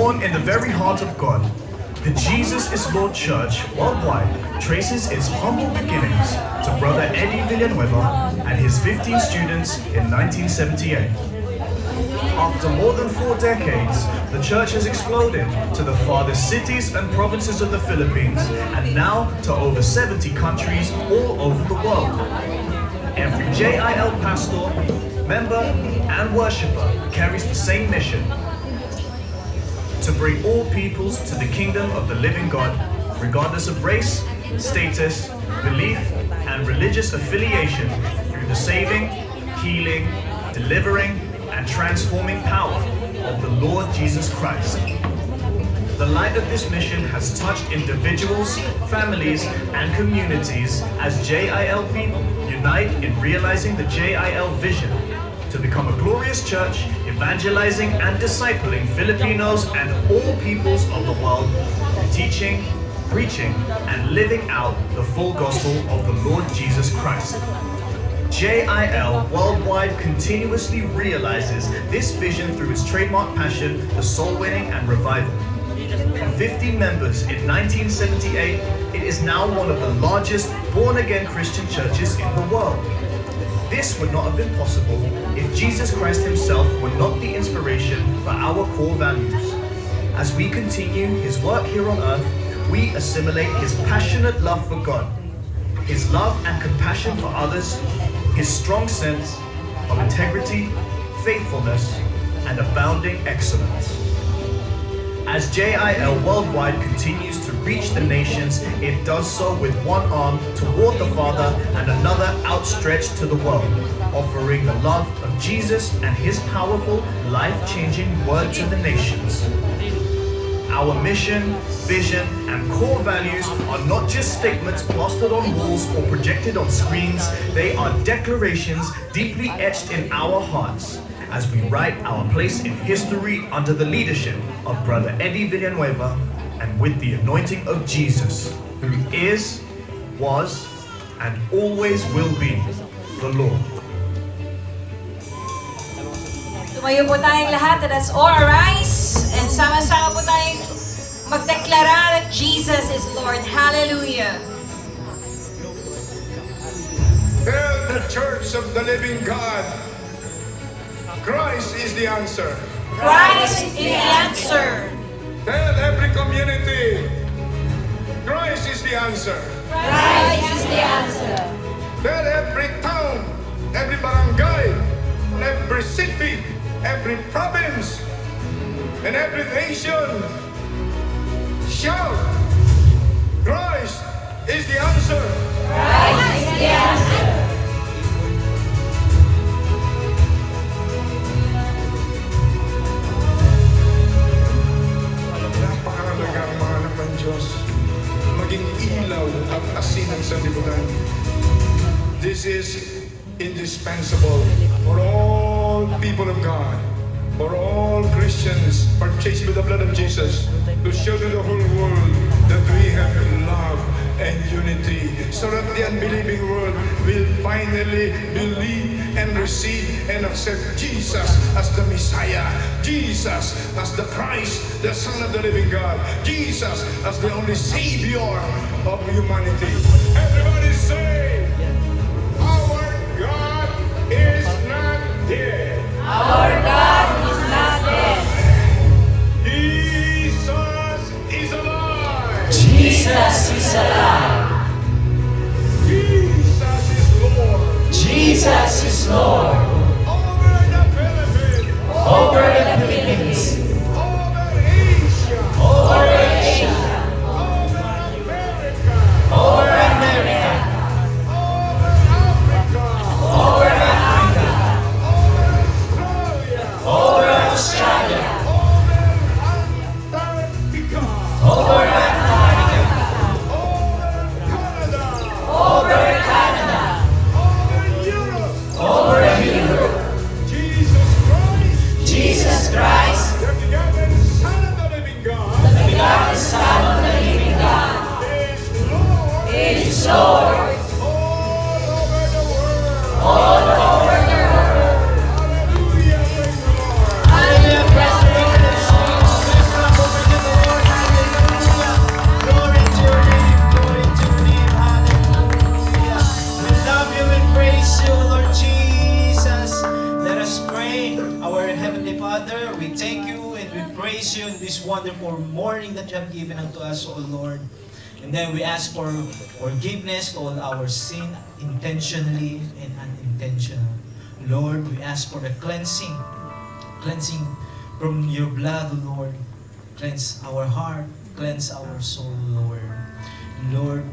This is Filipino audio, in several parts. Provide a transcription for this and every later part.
Born in the very heart of God, the Jesus is Lord Church worldwide traces its humble beginnings to Brother Eddie Villanueva and his 15 students in 1978. After more than 4 decades, the church has exploded to the farthest cities and provinces of the Philippines and now to over 70 countries all over the world. Every JIL pastor, member, and worshipper carries the same mission: to bring all peoples to the kingdom of the living God, regardless of race, status, belief, and religious affiliation, through the saving, healing, delivering, and transforming power of the Lord Jesus Christ. The light of this mission has touched individuals, families, and communities as JIL people unite in realizing the JIL vision to become a glorious church, evangelizing and discipling Filipinos and all peoples of the world through teaching, preaching, and living out the full gospel of the Lord Jesus Christ. JIL Worldwide continuously realizes this vision through its trademark passion for soul winning and revival. From 15 members in 1978, it is now one of the largest born-again Christian churches in the world. This would not have been possible if Jesus Christ himself were not the inspiration for our core values. As we continue his work here on earth, we assimilate his passionate love for God, his love and compassion for others, his strong sense of integrity, faithfulness, and abounding excellence. As JIL Worldwide continues to reach the nations, it does so with one arm toward the Father and another outstretched to the world, offering the love of Jesus and his powerful, life-changing word to the nations. Our mission, vision, and core values are not just statements plastered on walls or projected on screens. They are declarations deeply etched in our hearts as we write our place in history under the leadership of Brother Eddie Villanueva and with the anointing of Jesus, who is, was, and always will be the Lord. Tumayo po tayong lahat, let us all arise, and sama-sama po tayong magdeklara that Jesus is Lord. Hallelujah! Tell the church of the living God, Christ is the answer. Christ is the answer. Tell every community, Christ is the answer. Christ is the answer. Tell every town, every barangay, every city, every province, and every nation, shout, Christ is the answer. Christ is the answer. Napakahalaga ang mga anak ng Diyos maging ilaw at asin ng sanlibutan. This is indispensable for all people of God, for all Christians purchased with the blood of Jesus, to show to the whole world that we have love and unity, so that the unbelieving world will finally believe and receive and accept Jesus as the Messiah, Jesus as the Christ, the Son of the living God, Jesus as the only Savior of humanity. Everybody say, our God is not dead. Our God is not dead. Jesus is alive. Jesus is alive. Jesus is Lord. Jesus is Lord. Over the Philippines. Over the Philippines. Over Asia. Over Asia. Over America. Over America. Over Africa. Over Africa. Over Over Australia. Australia. Over Over Antarctica. Antarctica. Over Canada. Over Canada. Over Europe. Over Europe. Jesus Christ, Jesus Christ, the begotten Son of the living God, the begotten Son of the living God, is Lord is Lord all over the world. all over the world. Hallelujah, praise the Lord. Hallelujah, praise the Lord. Heavenly Father, we thank you and we praise you in this wonderful morning that you have given unto us, O Lord. And then we ask for forgiveness to all our sin, intentionally and unintentional. Lord, we ask for the cleansing from your blood, O Lord. Cleanse our heart, cleanse our soul, Lord. Lord,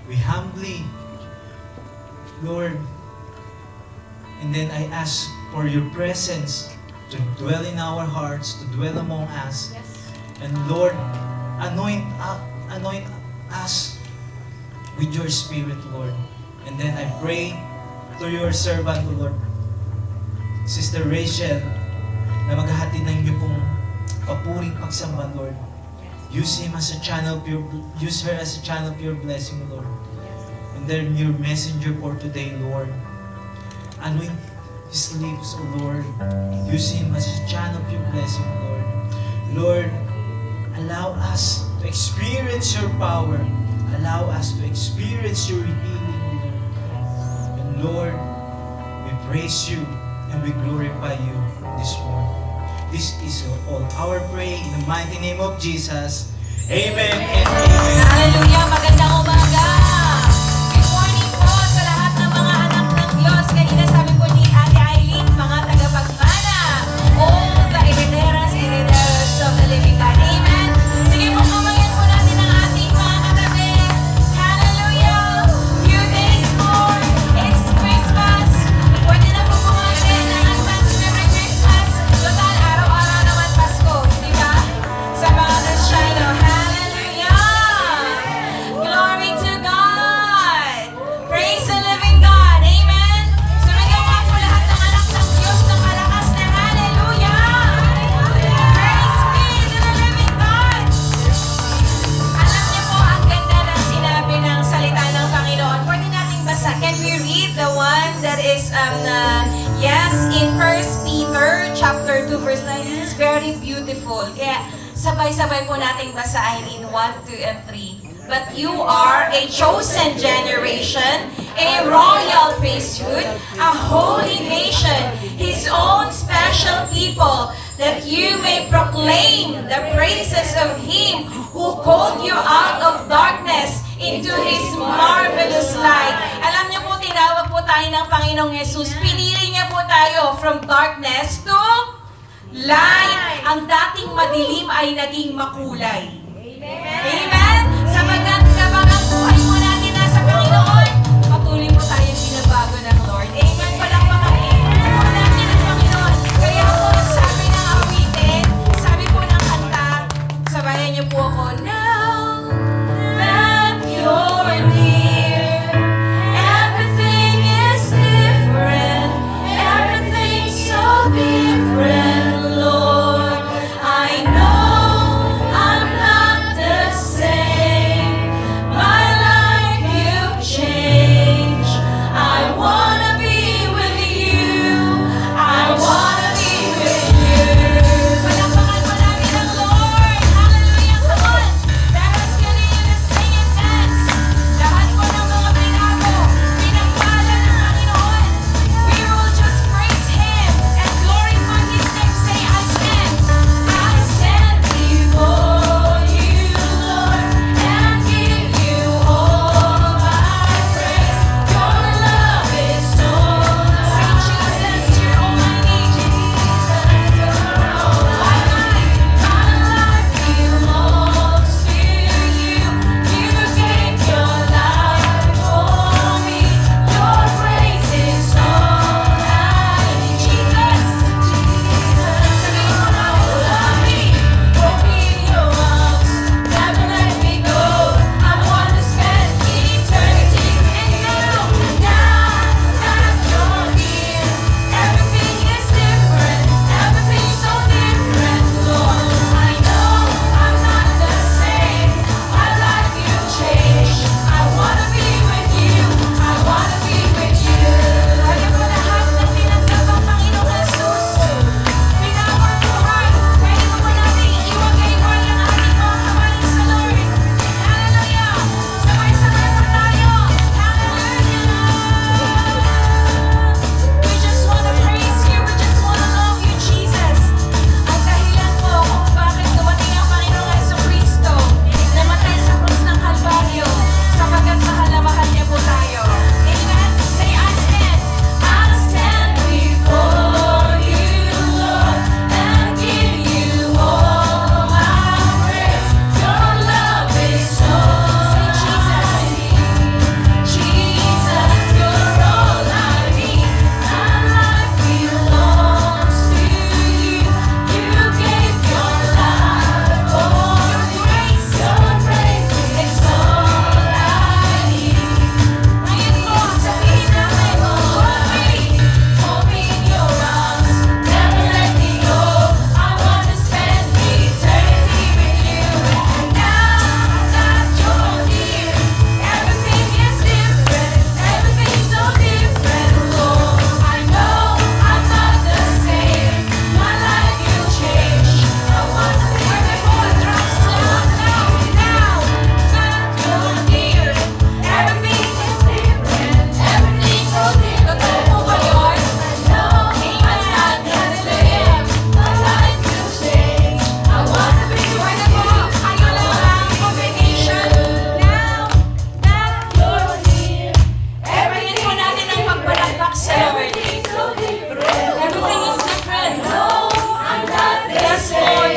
we humbly, Lord, and then I ask for your presence to dwell in our hearts, to dwell among us. And Lord, anoint us with your Spirit, Lord. And then I pray to your servant, Lord, Sister Rachel, na maghahatid ng iyo pong papuring pagsamba, Lord. Use her as a channel of your blessing, Lord. And then your messenger for today, Lord. Anoint his lips, O Lord. Use him as a channel of your blessing, Lord. Lord, allow us to experience your power. Allow us to experience your healing, Lord. And Lord, we praise you and we glorify you this morning. This is all our prayer in the mighty name of Jesus. Amen and amen. Hallelujah! Magandang umaga! Good morning po sa lahat ng mga anak ng Diyos. Kanina sabi po ni Ate Eileen, mga tagapagmana. All the herederos of the living God. Amen! Sige po, kamayan po natin ang ating mga katabi. Hallelujah! Few days more, it's Christmas. Pwede na po bumasin ng advance Merry Christmas. Total, araw-araw naman Pasko. Di ba? Sa mga China. Hallelujah! Glory to God! Praise the living God! Amen! Sumigaw nga po lahat ng anak ng Diyos ng malakas na hallelujah! Praise be to the living God! Alam niyo po, ang ganda ng sinabi ng salita ng Panginoon. Pwede nating basa. Can we read the one that is, in 1 Peter chapter 2 verse 9? It's very beautiful. Kaya, sabay-sabay po nating basahin in 1, 2, and 3. But you are a chosen generation, a royal priesthood, a holy nation, His own special people, that you may proclaim the praises of Him who called you out of darkness into His marvelous light. Alam niyo po, tinawag po tayo ng Panginoong Jesus. Pinili niya po tayo from darkness to light. Ang dating madilim ay naging makulay. Amen? Sabagat kapag ang buhay mo natin nasa Panginoon, patuloy po tayong binabago ng Lord. Amen? Walang makain. Buhay natin ang Panginoon. Kaya po, sabi ng awitin, sabi po ng kanta, sabayan niyo po ako, now that you're near, everything is different, everything's so different, Lord. I know I'm not the same.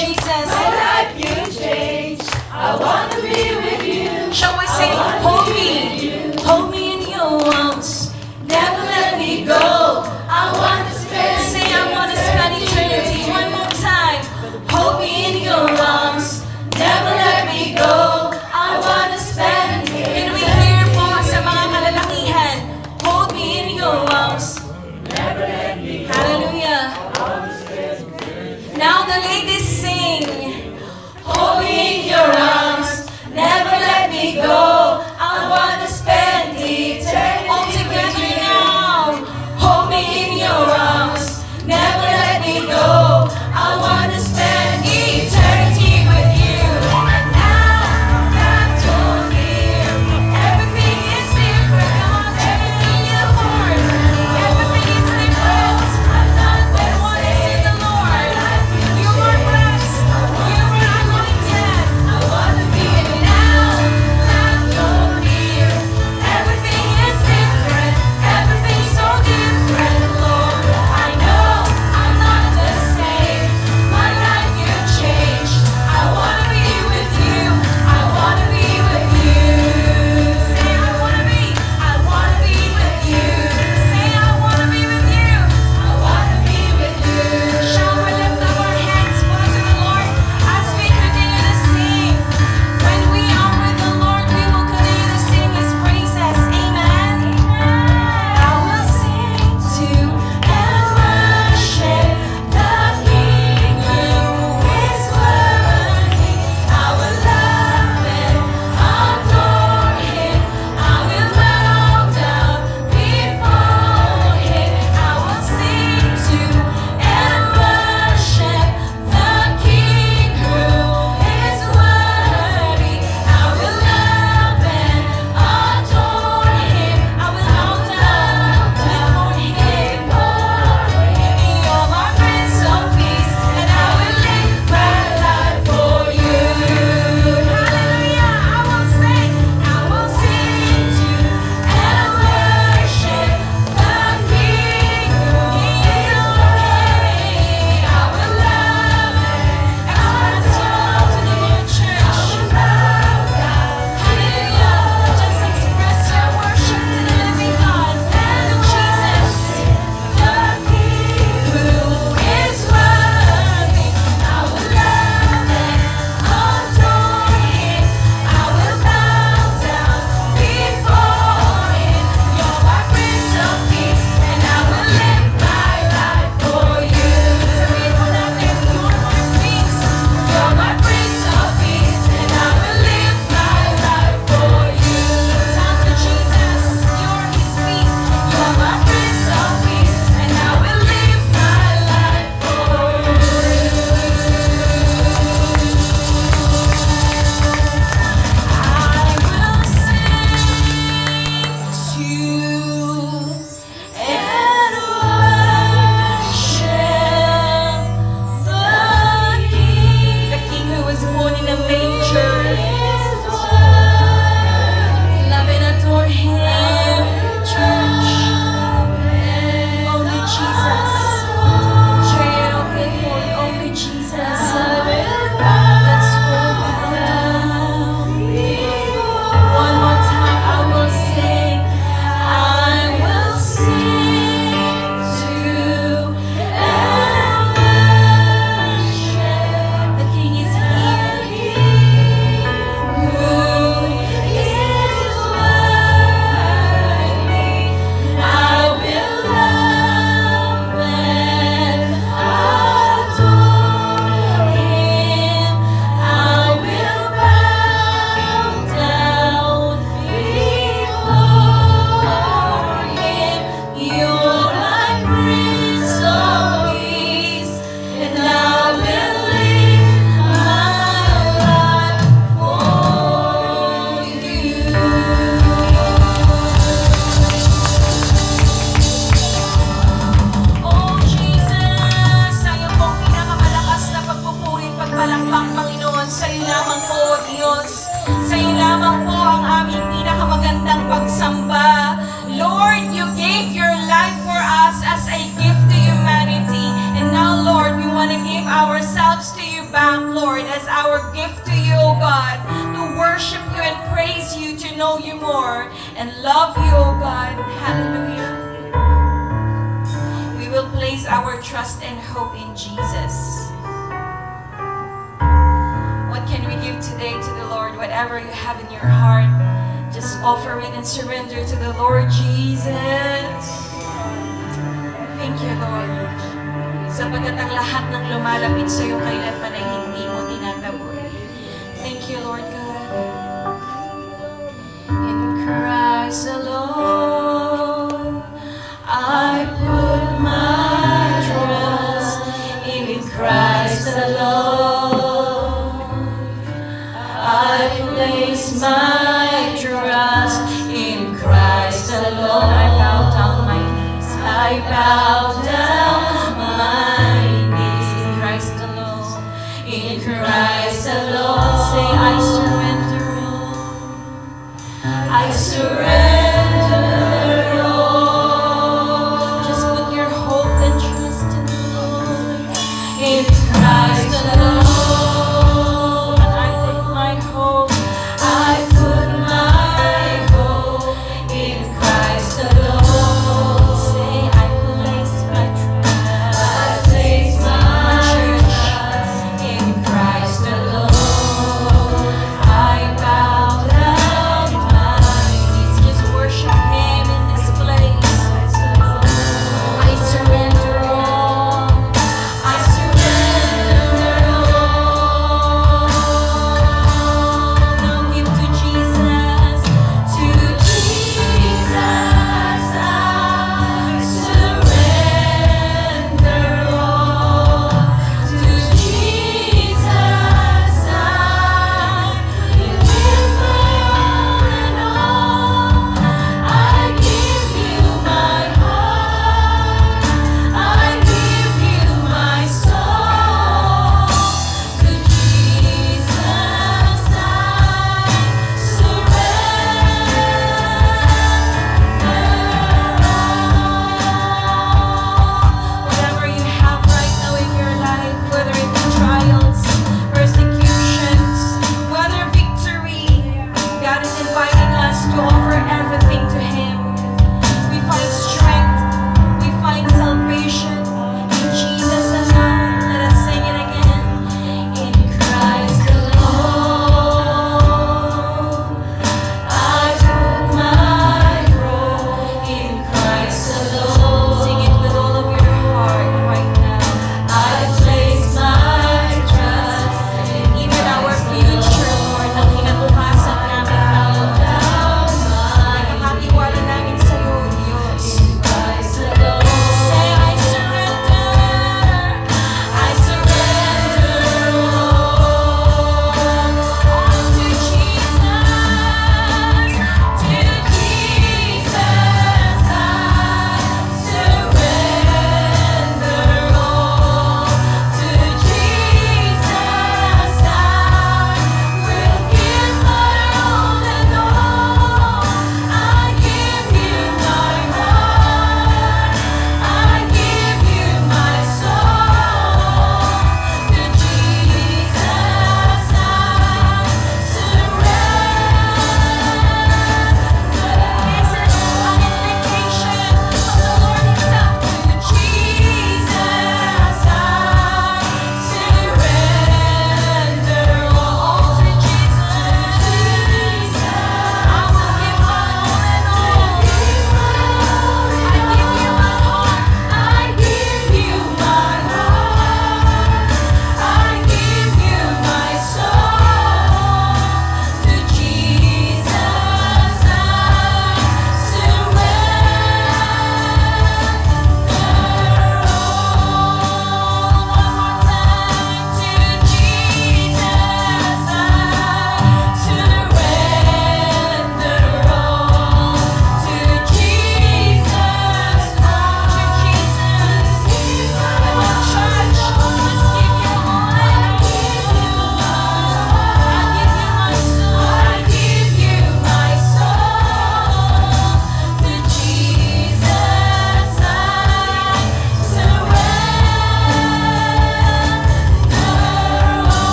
Jesus. My life you change. I wanna be with you. Shall we sing, hold me in your arms, never let me go. I wanna spend. Say I wanna spend eternity. One more time. Hold me in your arms, never let me go. I wanna spend. Can we hear po sa mga kalalakihan? Hold me in your arms. Never let me go. Hallelujah. Now the ladies sing. Hold me in your arms, never let me go. I wanna spend eternity. All together now. Hold me in your arms, never let me go. I wanna spend eternity with you. And now that you're here, everything is different. Come on, everything is different. Everything is different. I'm not the one is in the Lord. You are blessed. You are anointed. I wanna be Now that you're here, everything is different. Everything's so different, Lord. I know I'm not the same. My life you changed. I wanna be with you. I wanna be with you. Say I wanna be with you. Say I wanna be with you. I wanna be with you. Shall we lift up our hands for to the Lord as we continue to sing? When we are with the Lord, we will continue to sing His praises. Amen. I will sing to and worship the King who is worthy. I will love and adore Him. I will bow down before Him. I will sing to and worship the King who is worthy. I will love and adore Him. I will bow down before Him. You're my Prince of Peace, and I will live my life for you. Hallelujah! I will sing to and worship the King who is worthy. I will love and express your love to the Lord Church. Hallelujah! Just express your worship to the living God, to Jesus, the King who is worthy. I will love and adore Him. I will bow down before Him. You're my Prince of Peace, and I will live my life for you. Sabihin mo natin, you're my peace. You're my Prince of Peace, and I will live my life for you. Sound to Jesus, you're His peace. You're my Prince of Peace, and I will live my life for I will sing to and worship the King who was born in a manger. Love and adore Him, church. Only Jesus. Share it for only Jesus. Let's go down. One more time, I will sing. I will sing to and worship. The King is here. Who is worthy? I will love and adore Him. I will bow down before Him. You're my Prince of Peace, and I will live my life for you. Oh Jesus, sa'yo pong pinakamalakas na pagpupuri, pagpalakpak, Panginoon. Sa'yo lamang po, O Diyos. Sa'yo lamang po ang aming pinakamagandang pagsamba. Lord, you gave your life for us as a gift to humanity. And now, Lord, we want to give ourselves to you back, Lord, as our gift to you, O God, to worship you and praise you, to know you more, and love you, O God. Hallelujah. We will place our trust and hope in Jesus. What can we give today to the Lord? Whatever you have in your heart, just offer it and surrender to the Lord Jesus. Thank you, Lord. Sapagkat ang lahat ng lumalapit sa iyo kailanman ay hindi mo tinataboy. Thank you, Lord God. In Christ alone, I put my trust. In Christ alone, I place my trust. In Christ alone, I bow down my knees. I bow down my knees. In Christ alone. In Christ alone. Say, I surrender all. I surrender all. Just put your hope and trust in the Lord. In Christ alone. I put my hope. I put my hope in Christ alone. Say, I place my trust. I place my trust in Christ alone. I bow down my knees. Just worship.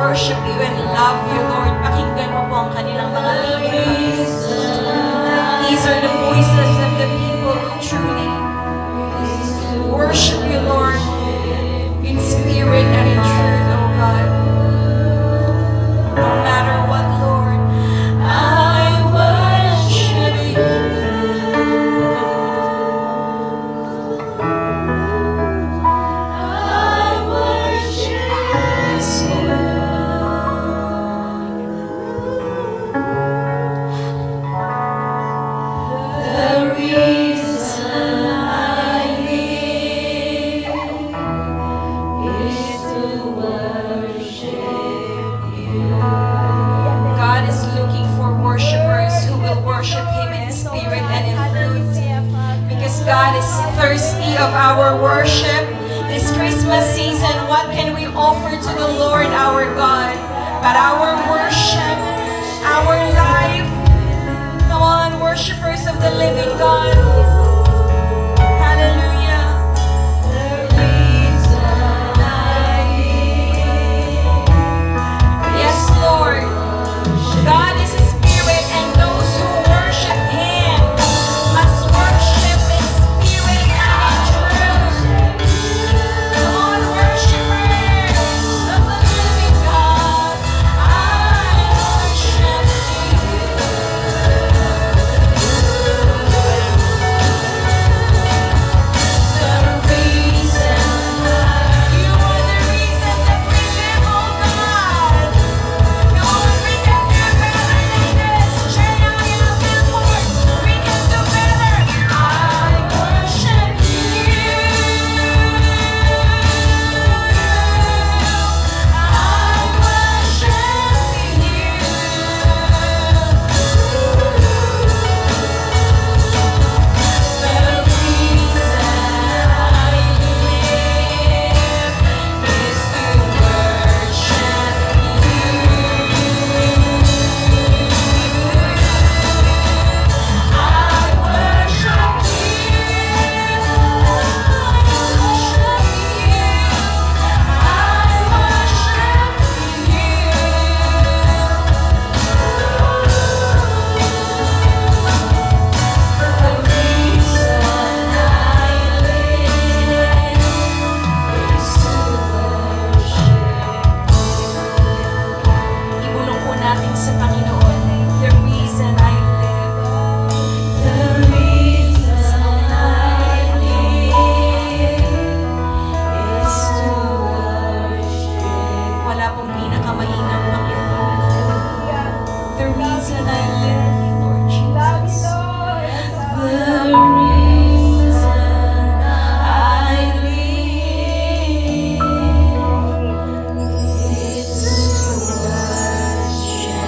worship you and love you, Lord. Pakinggan mo po ang kanilang mga lyrics. These are the voices of the people who truly worship you, Lord, in spirit and in truth, oh God. No matter what, Lord, I worship you. I worship Yes, Lord. the reason I live is to worship you. God is looking for worshipers who will worship Him in spirit and in truth. Because God is thirsty of our worship. This Christmas season, what can we offer to the Lord our God? But our worship, our life. Come on, worshipers of the living God. Hallelujah. The reason I live Yes, Lord. God is a spirit, and those who worship Him must worship in spirit and in truth. Come on, worshipers of the living God, I worship the reason You are the reason that we live, oh God. No one we can do better than this. Shania Milford, we can do better. I worship you. I worship you. The reason I live is to worship you. I worship Ibulong po natin sa Panginoon, the reason I live. The reason I live is to worship. Wala pong pinakamainam Panginoon. The reason I live, Lord Jesus. The reason I live is to worship.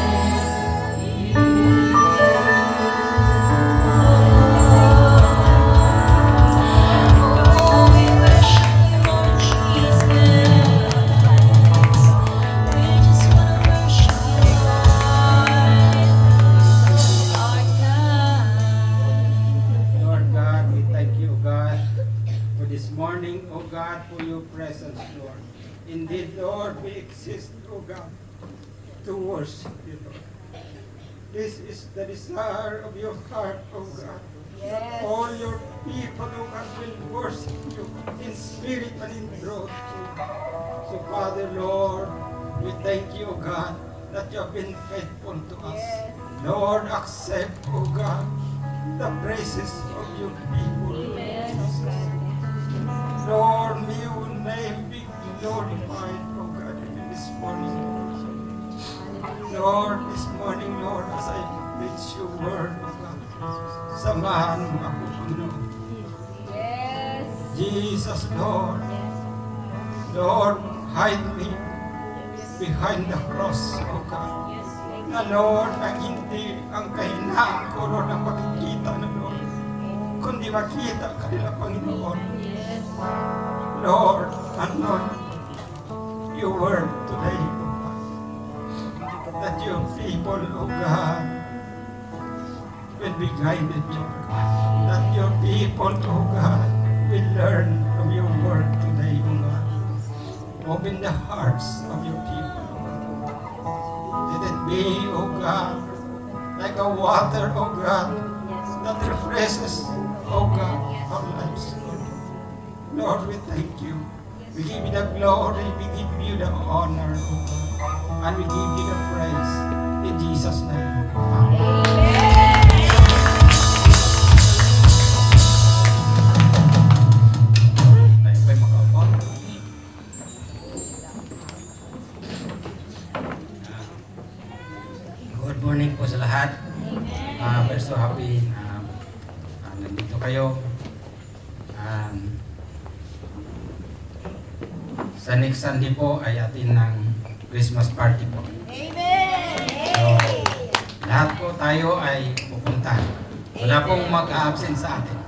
Oh, we worship you, Lord Jesus. We just want to worship you, Lord, our God. Lord God, we thank you, God, for this morning, oh God, for your presence, Lord. Indeed, Lord, we exist, oh God, to worship you, Lord. This is the desire of your heart, oh God. That all your people, oh God, will worship you in spirit and in truth. So, Father, Lord, we thank you, oh God, that you have been faithful to us. Lord, accept, oh God, the praises of your people. Lord, may your name be glorified, oh God, in this morning, Lord, this morning, Lord, as I preach your word, oh God, samahan mo ako, Panginoon. Jesus, Lord, Lord, hide me behind the cross, oh God. Na Lord, na hindi ang kahinaan ko, Lord, ang makikita na Lord, kundi makita ka nila, Panginoon. Lord, anoint your word today, oh God. That your people, oh God, will be guided, Lord. That your people, oh God, will learn from your word today, oh God. Open the hearts of your people, oh God. be, O God, like a water, O God, that refreshes, O God, our lives, Lord. Lord, we thank you. We give you the glory, we give you the honor, O God, and we give you the praise. In Jesus' name, amen. Tayo ba'y makaupo? Good morning po sa lahat. We're so happy na nandito kayo. Sa next Sunday po ay atin ng Christmas party po. So, lahat po tayo ay pupunta. Wala pong mag-a-absent sa atin.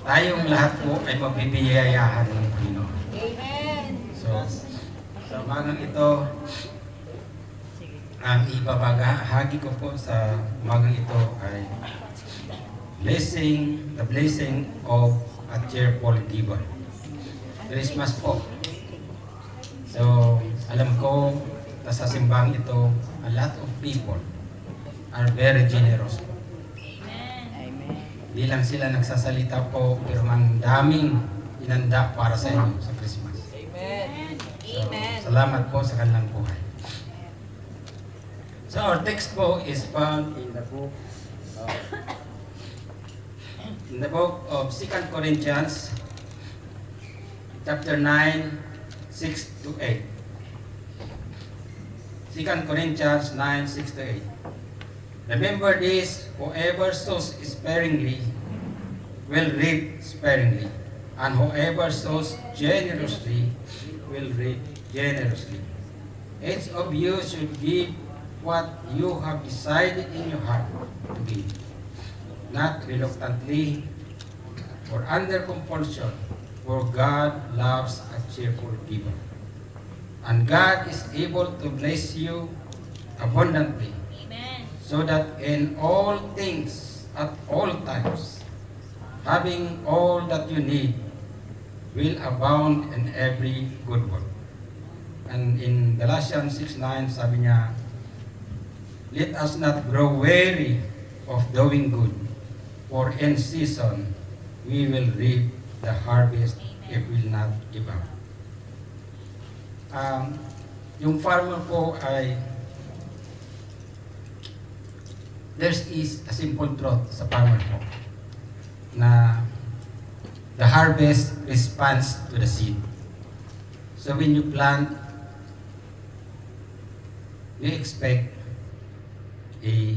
Tayong lahat po ay mabibiyayahan ng Panginoon. So, sa umagang ito, ang ibabahagi ko po sa umagang ito ay the blessing of a cheerful giver. Christmas po. So, alam ko na sa simbang ito, a lot of people are very generous po. Di lang sila nagsasalita po, pero ang daming inanda para sa inyo sa Christmas. So, salamat po sa kanilang buhay. So, our text po is found in the book of 2 Corinthians chapter 9, 6 to 8. 2 Corinthians 9, 6 to 8. Remember this, whoever sows sparingly will reap sparingly, and whoever sows generously will reap generously. Each of you should give what you have decided in your heart to give, not reluctantly or under compulsion, for God loves a cheerful giver. And God is able to bless you abundantly, so that in all things, at all times, having all that you need, will abound in every good work. And in Galatians 6:9, sabi niya, let us not grow weary of doing good, for in season we will reap the harvest if we will not give up. Yung farmer po ay, there is a simple truth sa farmer po, na the harvest responds to the seed. So when you plant, we expect a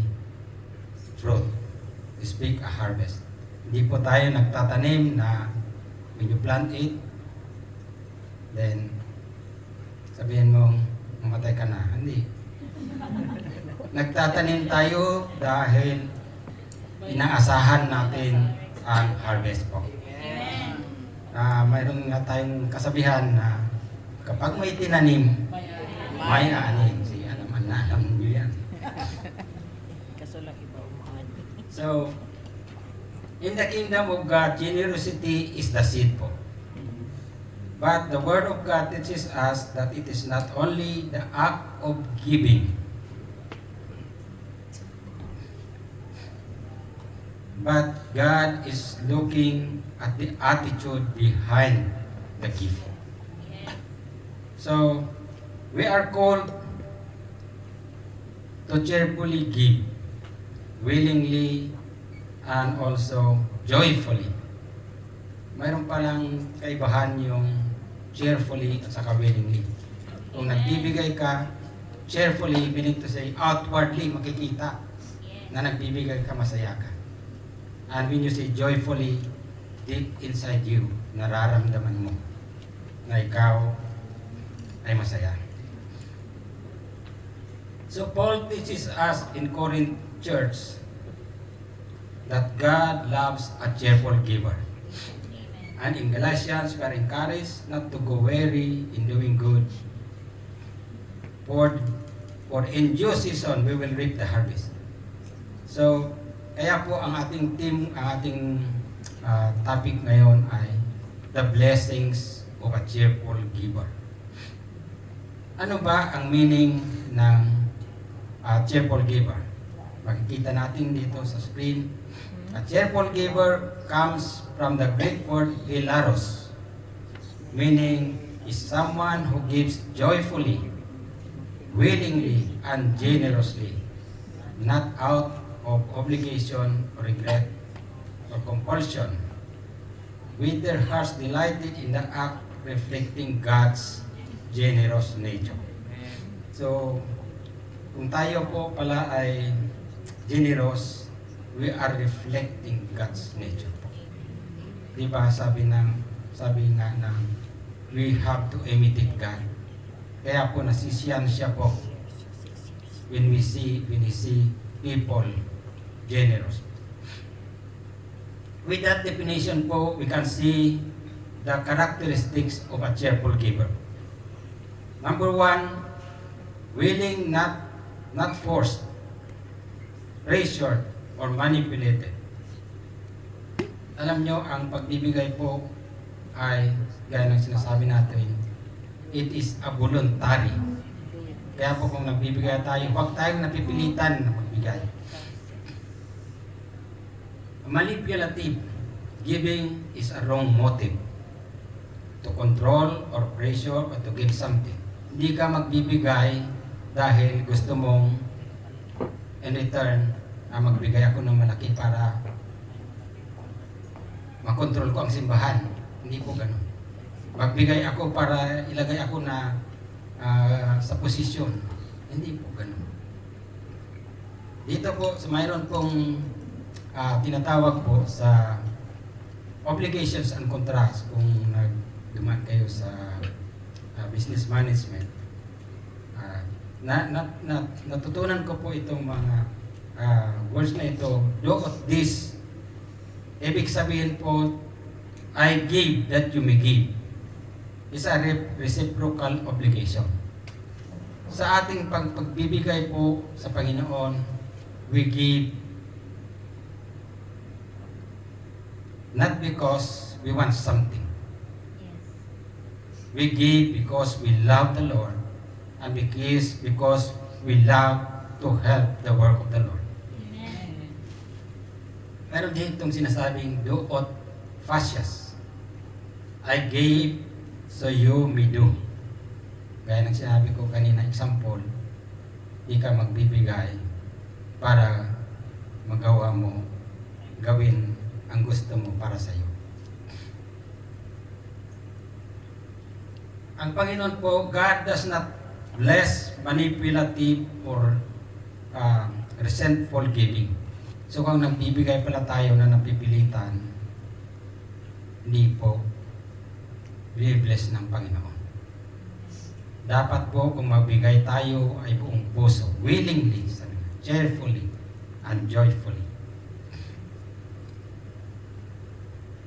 fruit. We speak a harvest. Hindi po tayo nagtatanim na when you plant it, then sabihin mo, mamatay ka na. Hindi. Nagtatanim tayo dahil inaasahan natin ang harvest po. Mayroon nga tayong kasabihan na kapag may tinanim, may aanin. Siya naman na alam nyo yan. So, in the kingdom of God, generosity is the seed po. But the Word of God teaches us that it is not only the act of giving, but God is looking at the attitude behind the giving. So, we are called to cheerfully give, willingly, and also joyfully. Mayroon palang kaibahan yung cheerfully at saka willingly. Kung nagbibigay ka cheerfully, meaning to say outwardly, makikita na nagbibigay ka, masaya ka. And when you say joyfully, deep inside you, nararamdaman mo na ikaw ay masaya. So Paul teaches us in Corinth Church that God loves a cheerful giver. And in Galatians, we are encouraged not to go weary in doing good. For in due season, we will reap the harvest. So, kaya po ang ating theme, ang ating topic ngayon ay the blessings of a cheerful giver. Ano ba ang meaning ng cheerful giver. Makikita natin dito sa screen. A cheerful giver comes from the Greek word hilaros, meaning is someone who gives joyfully, willingly, and generously, not out of obligation or regret or compulsion, with their hearts delighted in the act reflecting God's generous nature. So, kung tayo po pala ay generous, we are reflecting God's nature po. Diba sabi nga ng we have to imitate God. Kaya po nasisiyan siya po when we see people generous. With that definition po, we can see the characteristics of a cheerful giver. Number 1, willing, not forced, pressured, or manipulated. Alam nyo, ang pagbibigay po ay, gaya ng sinasabi natin, it is a voluntary. Kaya po kung nagbibigay tayo, huwag tayong napipilitan na magbigay. Manipulative giving is a wrong motive to control or pressure or to give something. Hindi ka magbibigay dahil gusto mong in return magbigay ako ng malaki para makontrol ko ang simbahan. Hindi po ganun. Magbigay ako para ilagay ako na sa posisyon. Hindi po ganun. Dito po, mayroon pong tinatawag po sa obligations and contracts kung nagduman kayo sa business management. Natutunan ko po itong mga words na ito. Do of this. Ibig sabihin po, I give that you may give. It's a reciprocal obligation. Sa ating pagbibigay po sa Panginoon, we give not because we want something. We give because we love the Lord and because we love to help the work of the Lord. Meron din itong sinasabing do ut facias. I gave so you may do. Gaya ng sinabi ko kanina, example, di ka magbibigay para magawa mo, gawin ang gusto mo para sa iyo. Ang Panginoon po, God does not bless manipulative or resentful giving. So kung nagbibigay pala tayo na napipilitan, hindi po bless ng Panginoon. Dapat po kung magbigay tayo ay buong puso, willingly, cheerfully, and joyfully.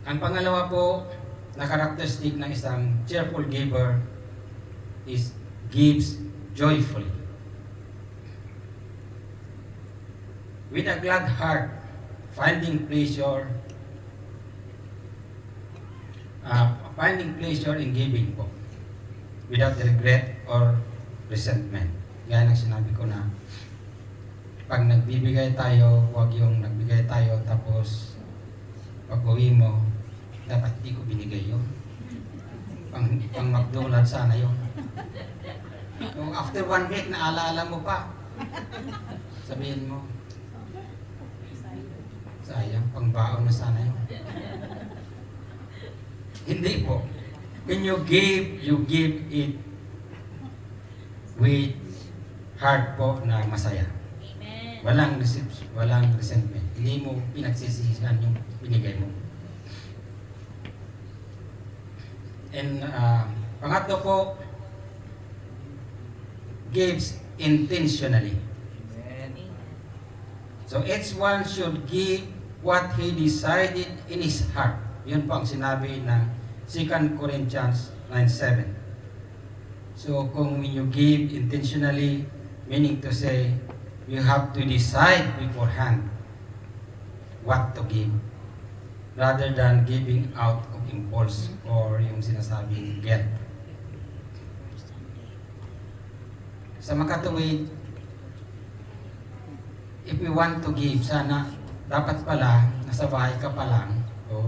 Ang pangalawa po na characteristic ng isang cheerful giver is gives joyfully. With a glad heart, finding pleasure in giving po, without regret or resentment. Gaya ng sinabi ko na, pag nagbibigay tayo, huwag yung nagbigay tayo tapos pag uwi mo, dapat di ko binigay yun. Pang McDonald's sana yun. So after 1 week, naalaala mo pa. Sabihin mo, sayang, pangbaon na sana yun. Hindi po. When you give it with heart po na masaya. Walang resentment. Hindi mo pinagsisisihan yung binigay mo. And pangatlo po, gives intentionally. So each one should give what he decided in his heart. Yun po ang sinabi ng 2 Corinthians 9:7. So kung when you give intentionally, meaning to say, you have to decide beforehand what to give rather than giving out of impulse or yung sinasabing guilt. Sa makatuwid, if we want to give, sana dapat pala nasa bahay ka pa lang o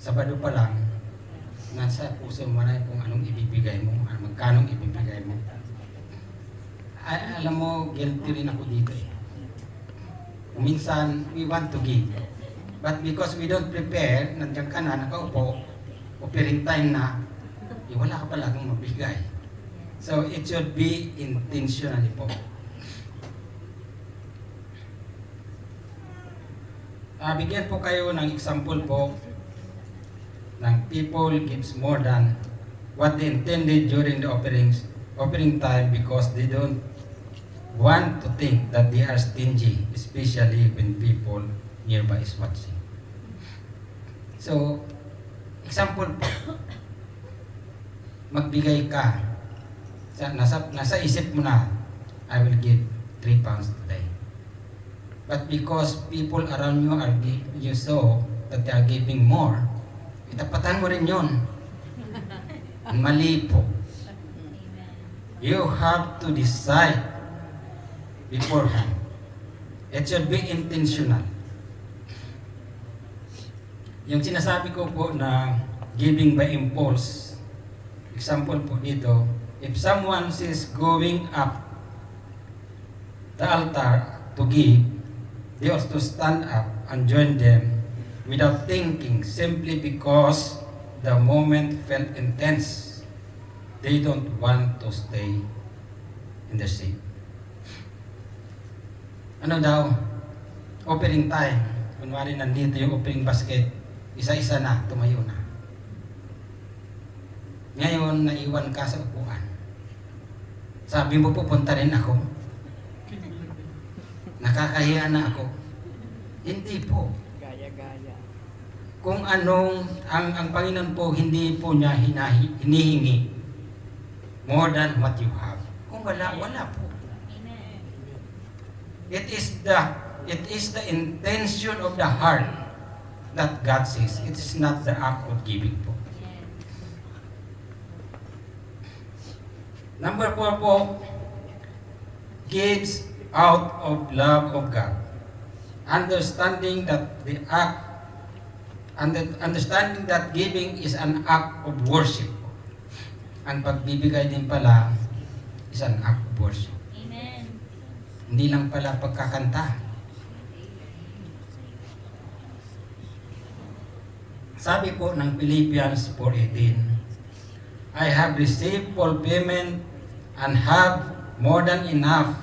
Sabado pa lang, nasa puso mo na kung anong ibibigay mo, magkanong ibibigay mo. Alam mo, guilty rin ako dito eh. Minsan, we want to give. But because we don't prepare, nandiyan ka na, nakaupo, offering time na, wala ka pala kang mabigay. So, it should be intentionally po. Bigyan po kayo ng example po ng people gives more than what they intended during the offering time because they don't want to think that they are stingy, especially when people nearby is watching. So, example po, magbigay ka, nasa isip mo na, I will give 3 pounds today. But because people around you are giving you so that they are giving more, itapatan mo rin yun. Mali po. You have to decide beforehand. It should be intentional. Yung sinasabi ko po na giving by impulse, example po dito, if someone is going up the altar to give, they ought to stand up and join them without thinking, simply because the moment felt intense. They don't want to stay in the seat. Ano daw? Offering time. Kunwari nandito yung offering basket, isa-isa na, tumayo na. Ngayon, naiwan ka sa upuan. Sabi mo, pupunta rin ako. Nakakahiya na ako. Hindi po. Gaya-gaya. Kung anong, ang Panginoon po, hindi po niya hinihingi more than what you have. Kung wala, wala po. It is the intention of the heart that God sees. It is not the act of giving po. Number 4 po, gives out of love of God. Understanding that understanding that giving is an act of worship. Ang pagbibigay din pala is an act of worship. Amen. Hindi lang pala pagkakanta. Sabi po ng Philippians 4:18, I have received fulfillment and have more than enough.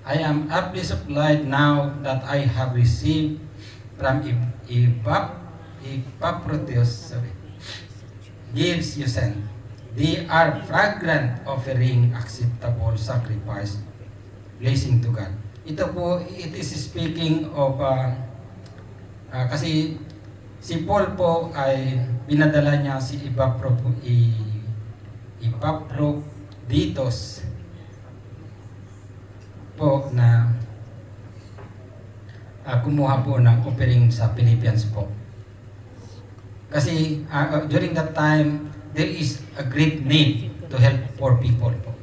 I am amply supplied now that I have received from Epaphroditus, gifts you sent. They are fragrant offering, acceptable sacrifice, blessing to God. Ito po, it is speaking of, kasi si Paul po ay pinadala niya si Epaphroditus po na kumuha po ng offering sa Philippians po. Kasi during that time, there is a great need to help poor people po.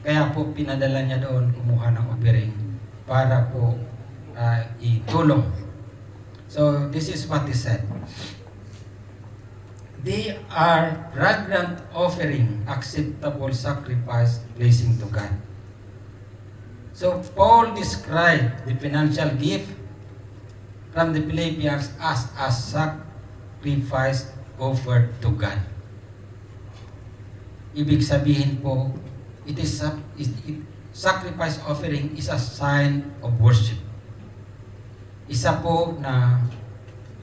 Kaya po pinadala niya doon kumuha ng offering para po itulong. So this is what he said. They are fragrant offering, acceptable sacrifice, blessing to God. So Paul described the financial gift from the Philippians as a sacrifice offered to God. Ibig sabihin po, sacrifice offering is a sign of worship. Isa po na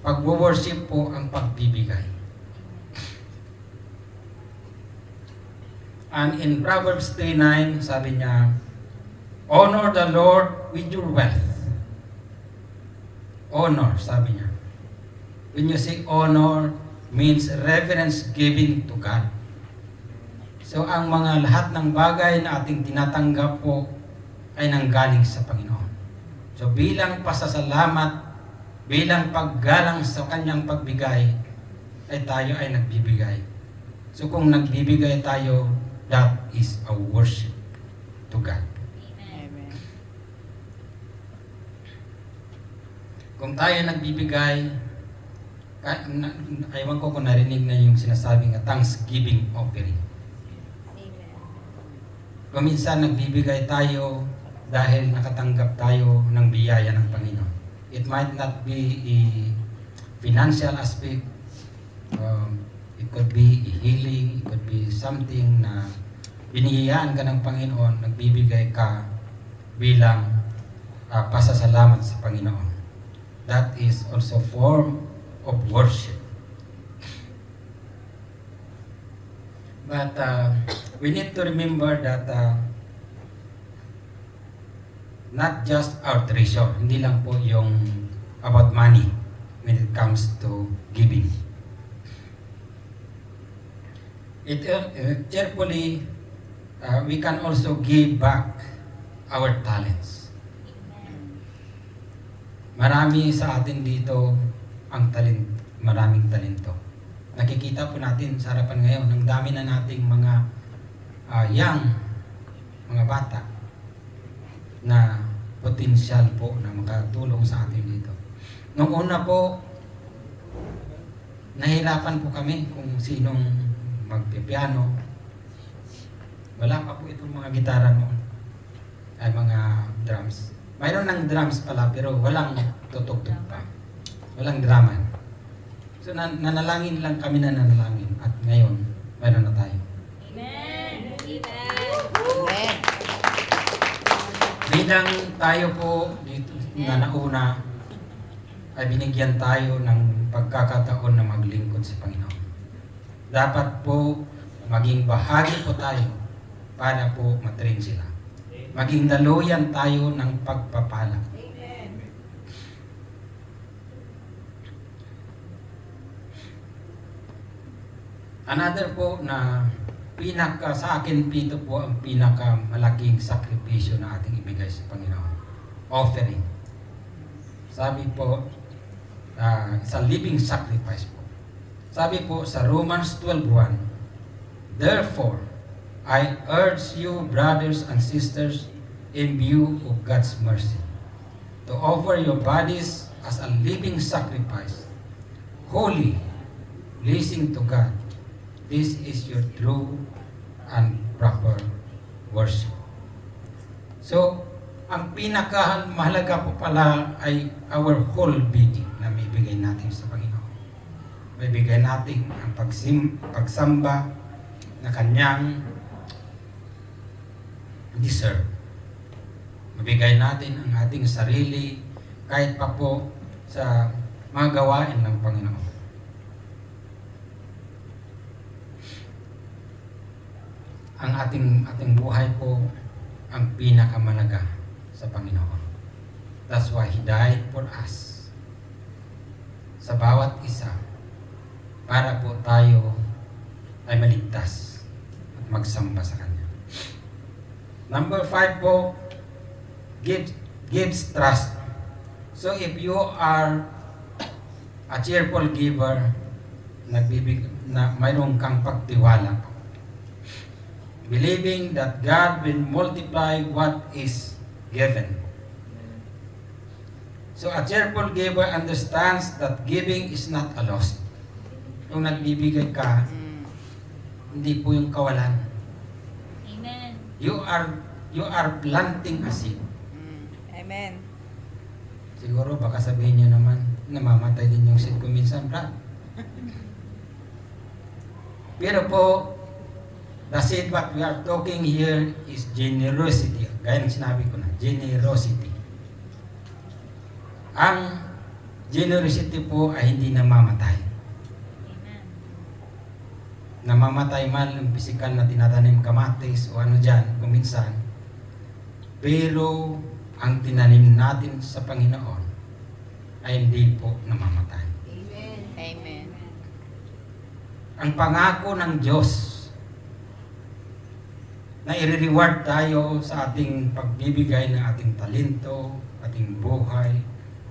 pag-worship po ang pagbibigay. And in Proverbs 3:9, sabi niya, honor the Lord with your wealth. Honor, sabi niya. When you say honor, means reverence given to God. So ang mga lahat ng bagay na ating tinatanggap po ay nanggaling sa Panginoon. So bilang pasasalamat, bilang paggalang sa kanyang pagbigay, ay tayo ay nagbibigay. So kung nagbibigay tayo, that is a worship to God. Amen. kung tayo nagbibigay, aywan ko kung narinig na yung sinasabi nga thanksgiving offering. Kung minsan nagbibigay tayo dahil nakatanggap tayo ng biyaya ng Panginoon. It might not be a financial aspect, it could be a healing, it could be something na binihiyaan ka ng Panginoon, nagbibigay ka bilang pasasalamat sa Panginoon. That is also form of worship. But we need to remember that not just our treasure, hindi lang po yung about money when it comes to giving. Cheerfully, we can also give back our talents. Marami sa atin dito ang maraming talento. Nakikita po natin sa harapan ngayon, ang dami na nating mga mga bata na potensyal po na makatulong sa atin dito. Noong una po, nahirapan po kami kung sinong magpipiano. Wala pa po itong mga gitara noon, ay mga drums. Mayroon ng drums pala pero walang tutugtog pa. Walang drama. So nanalangin lang kami na nanalangin at ngayon mayroon na tayo. Amen. Amen. Bilang tayo po dito na nauna ay binigyan tayo ng pagkakataon na maglingkod sa Panginoon. Dapat po maging bahagi po tayo para po matrain sila. Maging daluyan tayo ng pagpapala. Another po na sa akin ito po ang pinakamalaking sakripisyo na ating ibigay sa Panginoon. Offering. Sabi po, it's a living sacrifice po. Sabi po sa Romans 12:1, therefore, I urge you, brothers and sisters, in view of God's mercy, to offer your bodies as a living sacrifice, holy, pleasing to God. This is your true and proper worship. So, ang pinakamahalaga po pala ay our whole being na may bigay natin sa Panginoon. May bigay natin ang pagsamba na Kanyang deserve. Mabigay natin ang ating sarili kahit pa po sa mga gawain ng Panginoon. Ang ating buhay po ang pinakamalaga sa Panginoon. That's why He died for us. Sa bawat isa para po tayo ay maligtas at magsamba sa Kanya. Number 5 po, gives trust. So if you are a cheerful giver, mayroon kang pagtiwala, believing that God will multiply what is given. So a cheerful giver understands that giving is not a loss. Kung nagbibigay ka, hindi po yung kawalan. Amen. You are planting a seed. Amen. Siguro baka sabihin niyo naman, namamatay din yung seed ko minsan, Brad. Pero po, the seed what we are talking here is generosity. Gaya ng sinabi ko na, generosity. Ang generosity po ay hindi namamatay. Namamatay man yung physical na tinatanim kamatis o ano dyan, kung minsan. Pero ang tinanim natin sa Panginoon ay hindi po namamatay. Amen. Amen. Ang pangako ng Diyos na i-reward tayo sa ating pagbibigay ng ating talento, ating buhay,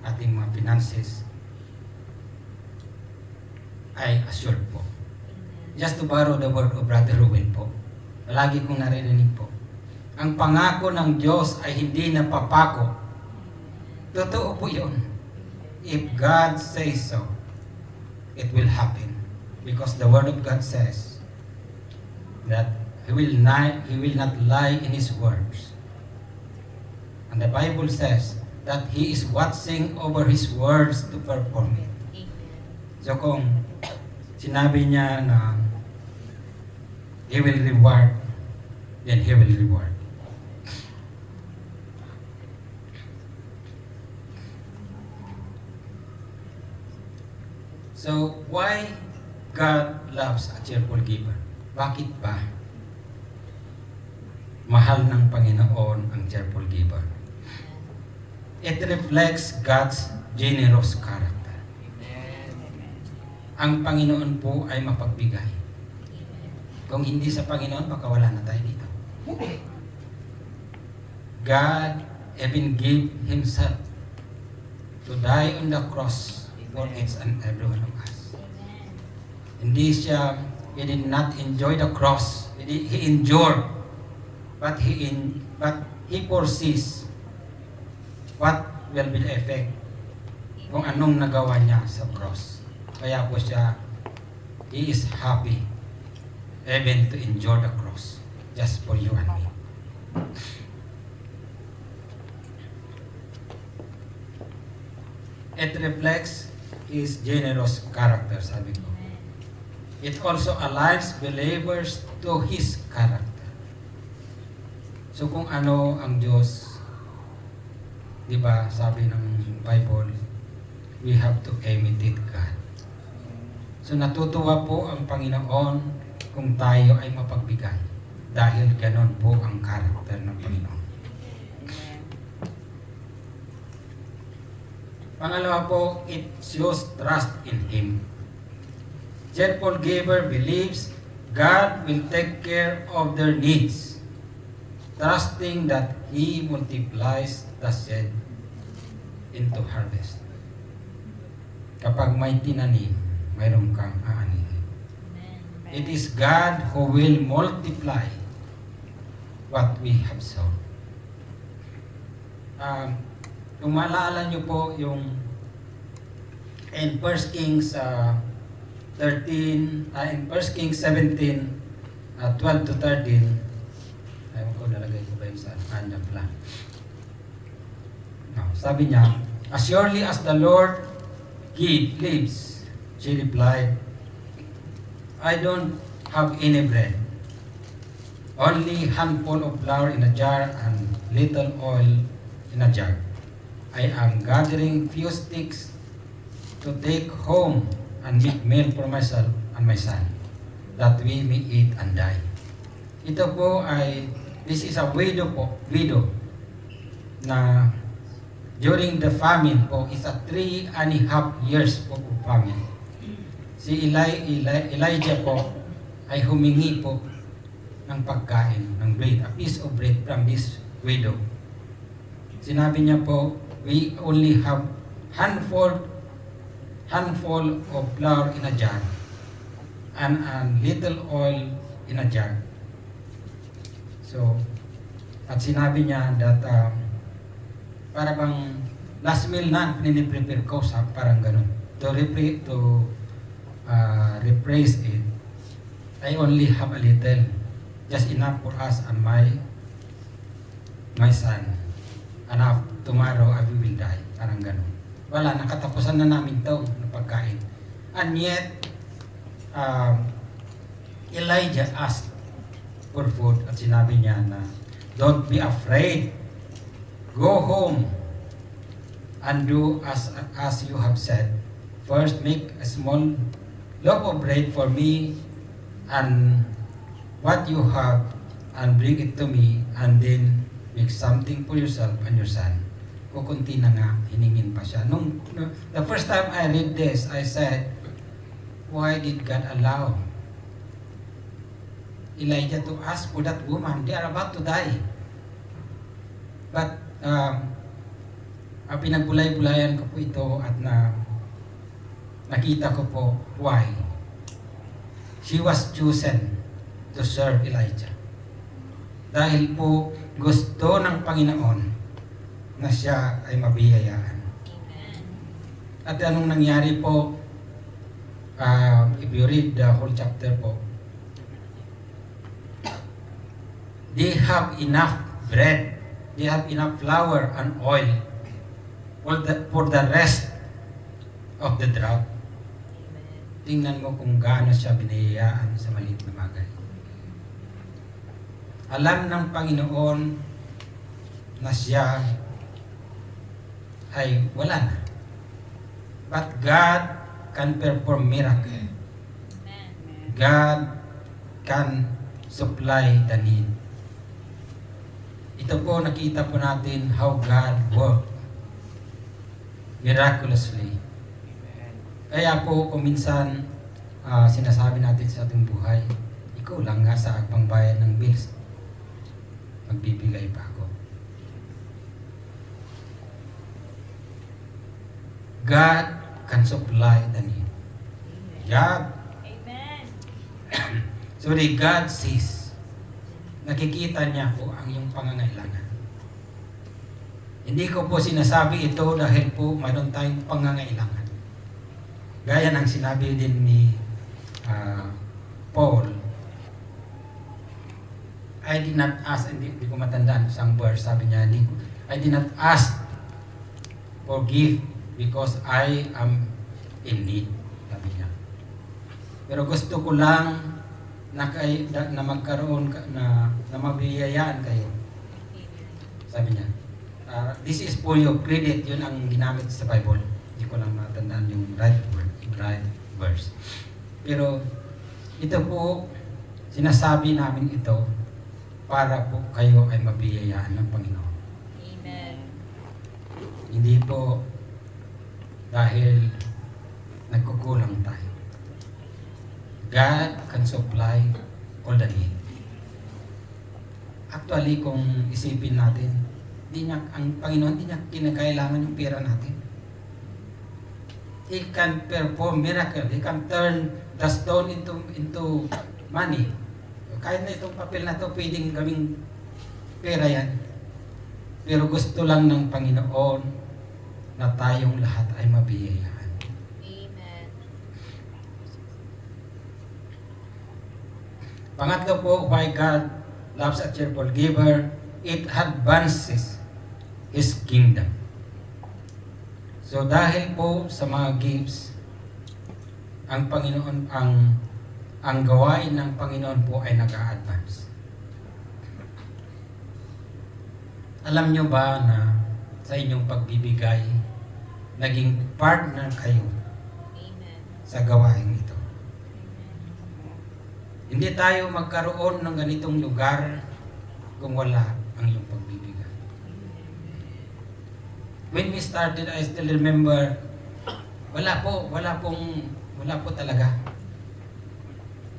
ating mga finances ay assured po. Just to borrow the word of Brother Ruel po, palagi kong naririnig po, ang pangako ng Diyos ay hindi napapako. Totoo po yun. if God says so, it will happen. Because the Word of God says that He will not lie in His words. And the Bible says that He is watching over His words to perform it. So kung sinabi niya na He will reward, then He will reward. So, why God loves a cheerful giver? Bakit ba mahal ng Panginoon ang cheerful giver? It reflects God's generous character. Ang Panginoon po ay mapagbigay. Kung hindi sa Panginoon, baka wala na tayo dito. God even gave Himself to die on the cross for each and every one of us. He did not enjoy the cross. He endured, but he foresees what will be the effect kung anong nagawa niya sa cross. Kaya po He is happy even to endure the cross just for you and me. It reflects His generous character, sabi ko. It also aligns believers to His character. So kung ano ang Diyos, di ba, sabi ng Bible, we have to imitate God. So natutuwa po ang Panginoon kung tayo ay mapagbigay dahil ganon po ang character ng Panginoon. Pangalawa po, it shows trust in Him. Cheerful giver believes God will take care of their needs, trusting that He multiplies the seed into harvest. Kapag may tinanim, mayroon kang aanihin. It is God who will multiply what we have sown. Kung maalala nyo po yung in 1 Kings 17, 12 to 13, ayaw ko nalagay ko ba yun sa kanyang plan. No, sabi niya, as surely as the Lord lives, she replied, I don't have any bread, only handful of flour in a jar and little oil in a jar. I am gathering few sticks to take home and make meal for myself and my son, that we may eat and die. Ito po this is a widow na during the famine po, is a 3.5 years po famine. Si Elijah po ay humingi po ng pagkain, ng bread, a piece of bread from this widow. Sinabi niya po, we only have handful of flour in a jar and a little oil in a jar. So, at sinabi niya that para bang last meal na piniprepare ko sa parang ganun. To rephrase it, I only have a little, just enough for us and my son. Enough, tomorrow I will die. Parang ganun. Wala, nakatapusan na namin to ng pagkain. And yet, Elijah asked for food at sinabi niya na, don't be afraid. Go home and do as you have said. First, make a small loaf of bread for me and what you have and bring it to me, and then make something for yourself and your son. Kukunti na nga, hiningin pa siya. The first time I read this, I said, why did God allow Elijah to ask for that woman? They are about to die. But, pinagbulay-bulayan ko po ito at nakita ko po why. She was chosen to serve Elijah. Dahil po gusto ng Panginoon na siya ay mabiyayaan. At anong nangyari po, if you read the whole chapter po, they have enough bread, they have enough flour and oil for the rest of the drought. Tingnan mo kung gaano siya binayayaan sa maliit na bagay. Alam ng Panginoon na siya ay wala na. But God can perform miracle. God can supply the need. Ito po, nakita po natin how God worked miraculously. Kaya po, kung minsan sinasabi natin sa ating buhay, ikaw lang nga sa pangbayad ng bills, magbibigay pa ako. God can supply the need. God. Amen. Sorry, God sees. Nakikita niya po ang iyong pangangailangan. Hindi ko po sinasabi ito dahil po mayroon tayong pangangailangan. Gaya ng sinabi din ni Paul, I did not ask, hindi ko matandaan isang verse, sabi niya, I did not ask for gift because I am in need, sabi niya. Pero gusto ko lang na magkaroon, na mabiyayaan kayo. Sabi niya, this is for your credit, yun ang ginamit sa Bible. Hindi ko lang matandaan yung right verse. Pero ito po, sinasabi namin ito para po kayo ay mabiyayaan ng Panginoon. Amen. Hindi po dahil nagkukulang tayo. God can supply all the need. Actually, kung isipin natin, ang Panginoon hindi niya kinakailangan yung pera natin. He can perform miracle. He can turn the stone into money. Kahit na itong papel na ito, pwedeng gawing pera yan. Pero gusto lang ng Panginoon na tayong lahat ay mabiyayaan. Amen. Pangatlo po, why God loves a cheerful giver, it advances His kingdom. So dahil po sa mga gifts, ang Panginoon, ang gawain ng Panginoon po ay nag-a-advance. Alam nyo ba na sa inyong pagbibigay, naging partner kayo Amen. sa gawain ito? Hindi tayo magkaroon ng ganitong lugar kung wala ang iyong pagbibigay. When we started, I still remember, wala po talaga.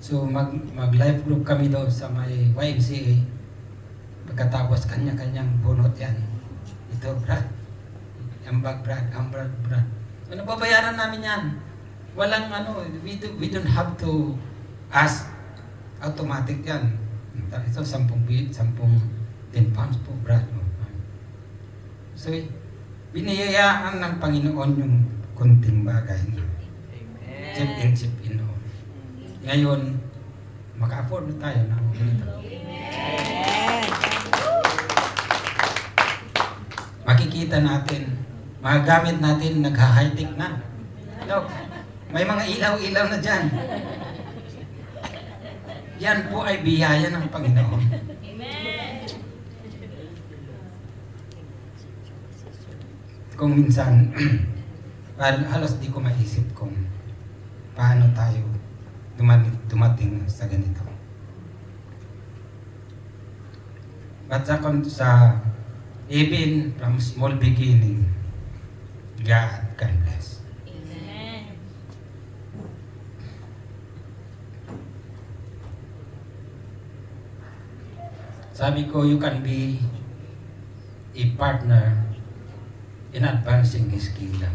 So mag-life group kami doon sa may YMCA. Pagkatapos kanya-kanyang bunot yan. Ito, Brad. Ambag, Brad. Ambag, Brad. So nababayaran namin yan. Walang we don't have to ask. Automatic yan. Ito, 10 pounds po, Brad. So, biniyayaan ng Panginoon yung kunting bagay. Chip in, chip in. Ngayon, maka-afford na tayo na ganito. Makikita natin, magagamit natin, nagha-high-tech na. Look, may mga ilaw-ilaw na dyan. Yan po ay biyaya ng Panginoon. Amen. Kung minsan, halos di ko maisip kung paano tayo dumating sa ganito. But even from small beginning, God can bless. Amen. Sabi ko, you can be a partner in advancing His kingdom.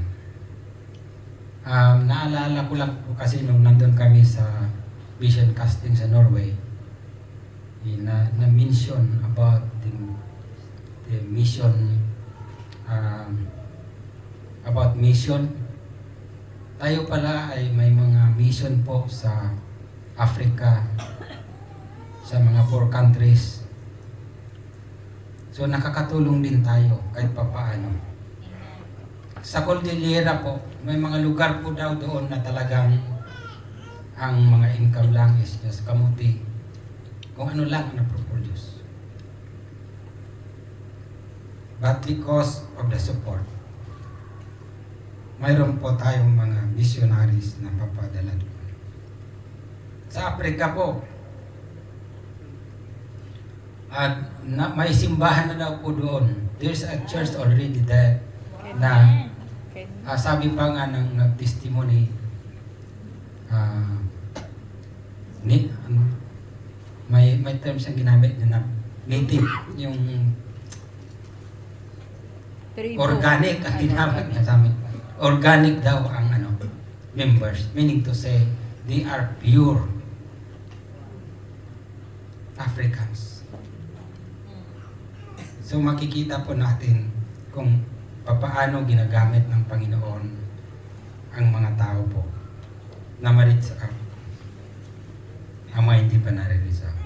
Naalala ko lang po kasi nung nandun kami sa vision casting sa Norway, na-mention about the mission, about mission tayo pala ay may mga mission po sa Africa, sa mga poor countries. So nakakatulong din tayo kahit papaano. Sa Cordillera po, may mga lugar po daw doon na talagang ang mga income lang is just kamuti. Kung ano lang ang naproproduce. But because of the support, mayroon po tayong mga missionaries na papadala doon. Sa Africa po, at may simbahan na daw po doon. There's a church already there na sabi pa nga ng nag-testimony may terms ang ginamit na native, yung organic ang ginamit niya sa amin. Organic daw ang members, meaning to say they are pure Africans. So makikita po natin kung paano ginagamit ng Panginoon ang mga tao po na ma-reach out ang mga hindi pa na-reach out.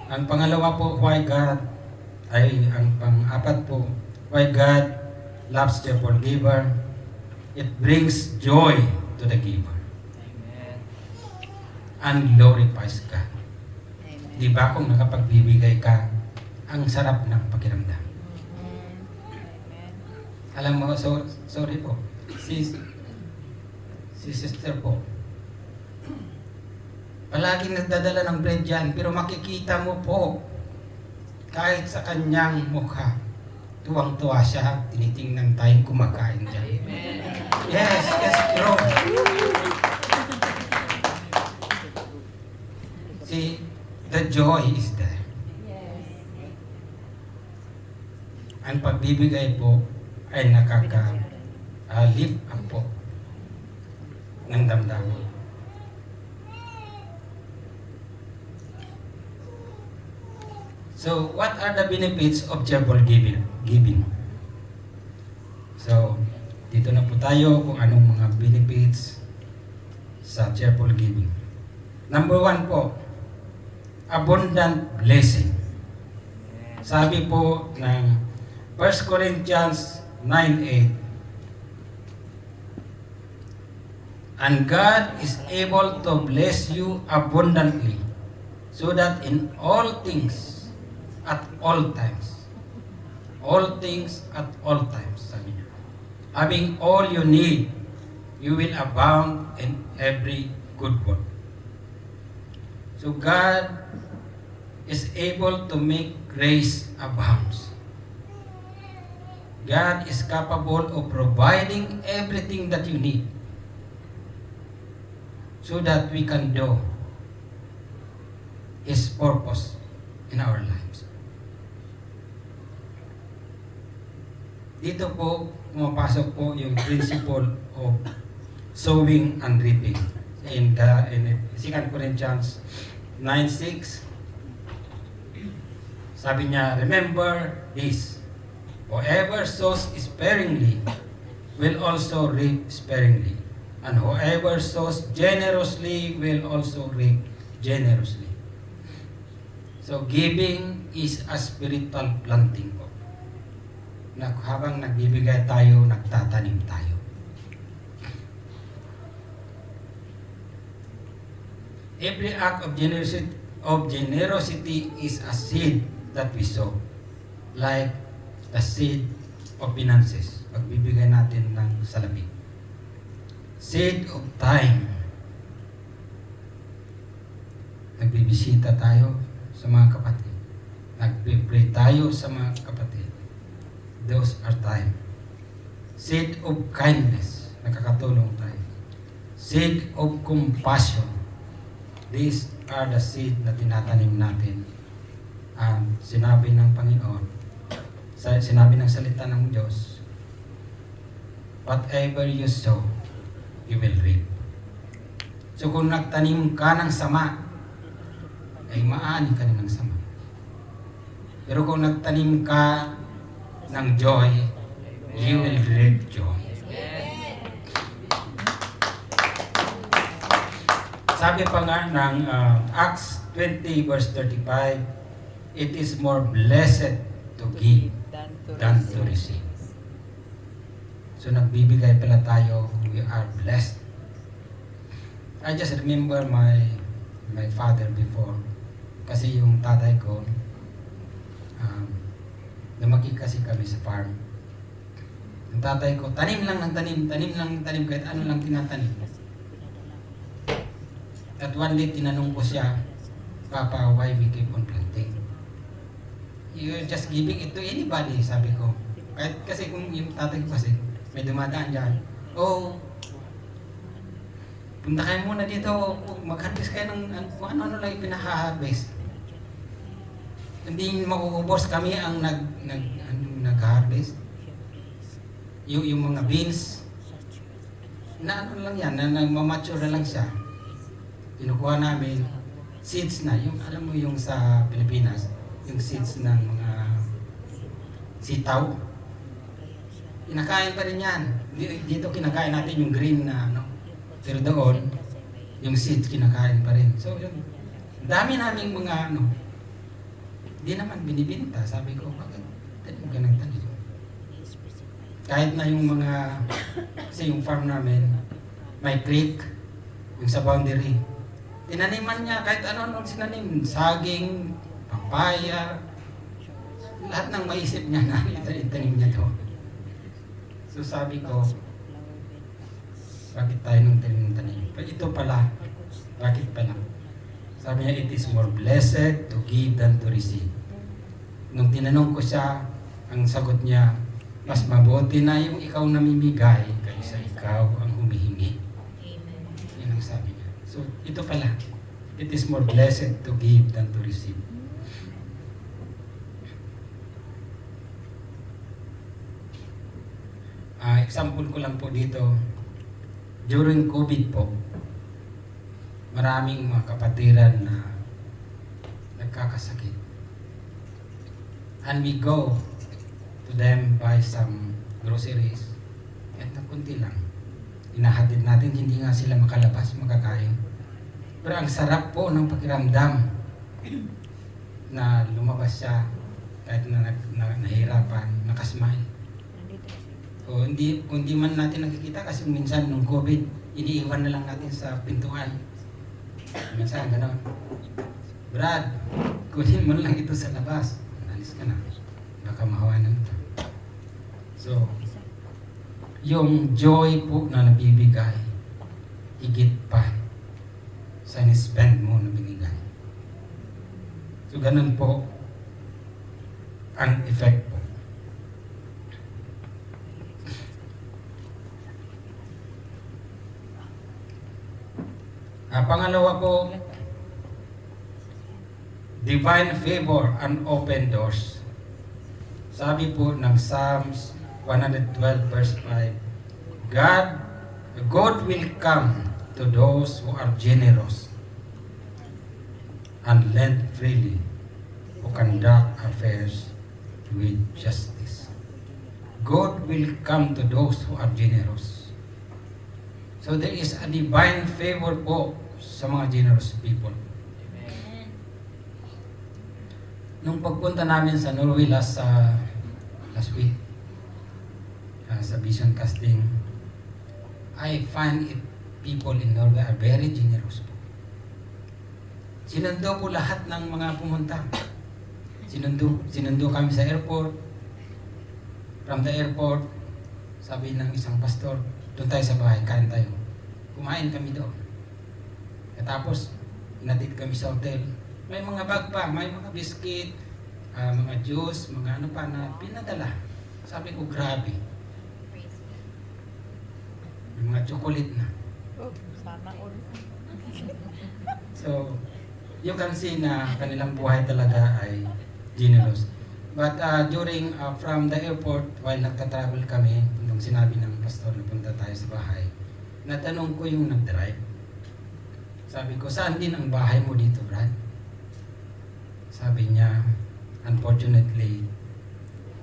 Ang pangalawa po, why God, ay ang pang-apat po, why God loves the forgiver. It brings joy to the giver. Amen. And glorifies God. Amen. Di ba kung nakapagbibigay ka, ang sarap ng pakiramdam. Amen. Alam mo, sorry po, si sister po, palagi nagdadala ng bread yan, pero makikita mo po, kahit sa kanyang mukha, tuwang-tuwa siya, tinitingnan tayong kumakain dyan. Amen. Yes, true. See, the joy is there. Ang pagbibigay po ay nakaka-lift up po ng damdamin. So, what are the benefits of cheerful giving? So, dito na po tayo kung anong mga benefits sa cheerful giving. Number 1 po, abundant blessing. Sabi po ng 1 Corinthians 9:8, and God is able to bless you abundantly, so that in all things, at all times, sabi niya, having all you need, you will abound in every good work. So God is able to make grace abounds. God is capable of providing everything that you need so that we can do His purpose in our lives. Dito po, pumapasok po yung principle of sowing and reaping. In 2 Corinthians 9:6, sabi niya, remember this, whoever sows sparingly will also reap sparingly, and whoever sows generously will also reap generously. So giving is a spiritual planting po. Na habang nagbibigay tayo, nagtatanim tayo. Every act of generosity is a seed that we sow. Like the seed of finances. Pagbibigay natin ng salapi. Seed of time. Nagbibisita tayo sa mga kapatid. Nagpipray tayo sa mga kapatid. Those are time. Seed of kindness. Nakakatulong tayo. Seed of compassion. These are the seed na tinatanim natin. Sinabi ng Panginoon, sinabi ng salita ng Diyos, whatever you sow, you will reap. So kung nagtanim ka ng sama, ay maani ka ng sama. Pero kung nagtanim ka ng joy, you will reap joy. Sabi pa nga ng Acts 20 verse 35, it is more blessed to give than to receive. So nagbibigay pala tayo, we are blessed. I just remember my father before. Kasi yung tatay ko, lumaki kasi kami sa farm. Yung tatay ko, tanim lang ng tanim, kahit ano lang tinatanim. At one day, tinanong ko siya, Papa, why we keep on planting? You're just giving it to anybody, sabi ko. Kahit kasi kung yung tatay ko kasi, may dumadaan dyan, punta kayo muna dito, mag-harvest kayo ng kung ano-ano lang yung pinaha-harvest. Hindi makuubos, kami ang nag-harvest. Yung mga beans, na ano lang yan, na nagmamature na lang siya. Kinukuha namin, seeds na, yung alam mo yung sa Pilipinas, yung seeds ng mga sitaw. Kinakain pa rin yan. Dito kinakain natin yung green na ano. Pero doon, yung seeds kinakain pa rin. So, yun. Dami naming mga ano. Di naman binibinta. Sabi ko, bakit tanim ka ng tanim? Kahit na yung mga, kasi yung farm namin, may creek, yung sa boundary. Tinaniman niya, kahit ano-ano sinanim, saging, papaya, lahat ng maisip niya na itanim niya doon. So sabi ko, bakit tayo nung tanim? Ito pala, bakit pala? Sabi niya, it is more blessed to give than to receive. Nung tinanong ko siya, ang sagot niya, mas mabuti na yung ikaw namimigay kaysa ikaw ang humihingi. Yan ang sabi niya. So ito pala, it is more blessed to give than to receive. Example ko lang po dito, during COVID po, maraming mga kapatiran na nagkakasakit. And we go to them buy some groceries, at kunti lang. Inahatid natin, hindi nga sila makalabas, makakain. Pero ang sarap po ng pakiramdam na lumabas siya kahit na nahirapan, nakasmile. O hindi man natin nakikita kasi minsan nung COVID, iniiwan na lang natin sa pintuan. Minsan gano'n. Brad, kunin mo lang ito sa labas. Alis ka na. Baka mahawanan ka. So, yung joy po na nabibigay, higit pa sa ni-spend mo na binigay. So, ganun po ang effect po. Pangalawa po, divine favor and open doors. Sabi po ng Psalms 112 verse 5, God will come to those who are generous and lend freely, who conduct affairs with justice. God will come to those who are generous. So there is a divine favor po sa mga generous people. Nung pagpunta namin sa Norway last week, sa vision casting, I find it people in Norway are very generous po. Sinundo po lahat ng mga pumunta. Sinundo kami sa airport. From the airport, sabi ng isang pastor, doon tayo sa bahay, kain tayo. Kumain kami doon. Tapos, inatid kami sa hotel. May mga bag pa, may mga biscuit, mga juice, mga ano pa na pinadala. Sabi ko, grabe. Yung mga chocolate na. So, you can see na kanilang buhay talaga ay generous. But during, from the airport, while nagta-travel kami, nung sinabi ng pastor na punta tayo sa bahay, natanong ko yung nag-drive. Sabi ko, saan din ang bahay mo dito, Brad? Sabi niya, unfortunately,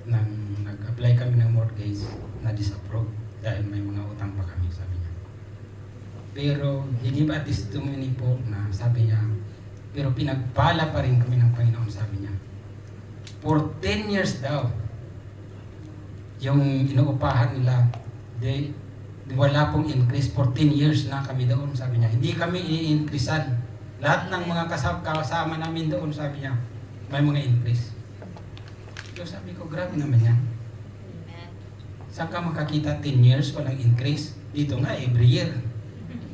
nang nag-apply kami ng mortgage, na-disapprove dahil may mga utang pa kami, sabi niya. Pero he gave a testimony po na sabi niya, pero pinagpala pa rin kami ng Panginoon, sabi niya. For 10 years daw, yung inuupahan nila, wala pong increase. For 10 years na kami doon, sabi niya. Hindi kami i-increasean. Lahat ng mga kasama namin doon, sabi niya, may mga increase. So sabi ko, grabe naman yan. Saan ka makakita 10 years walang increase? Dito nga, every year,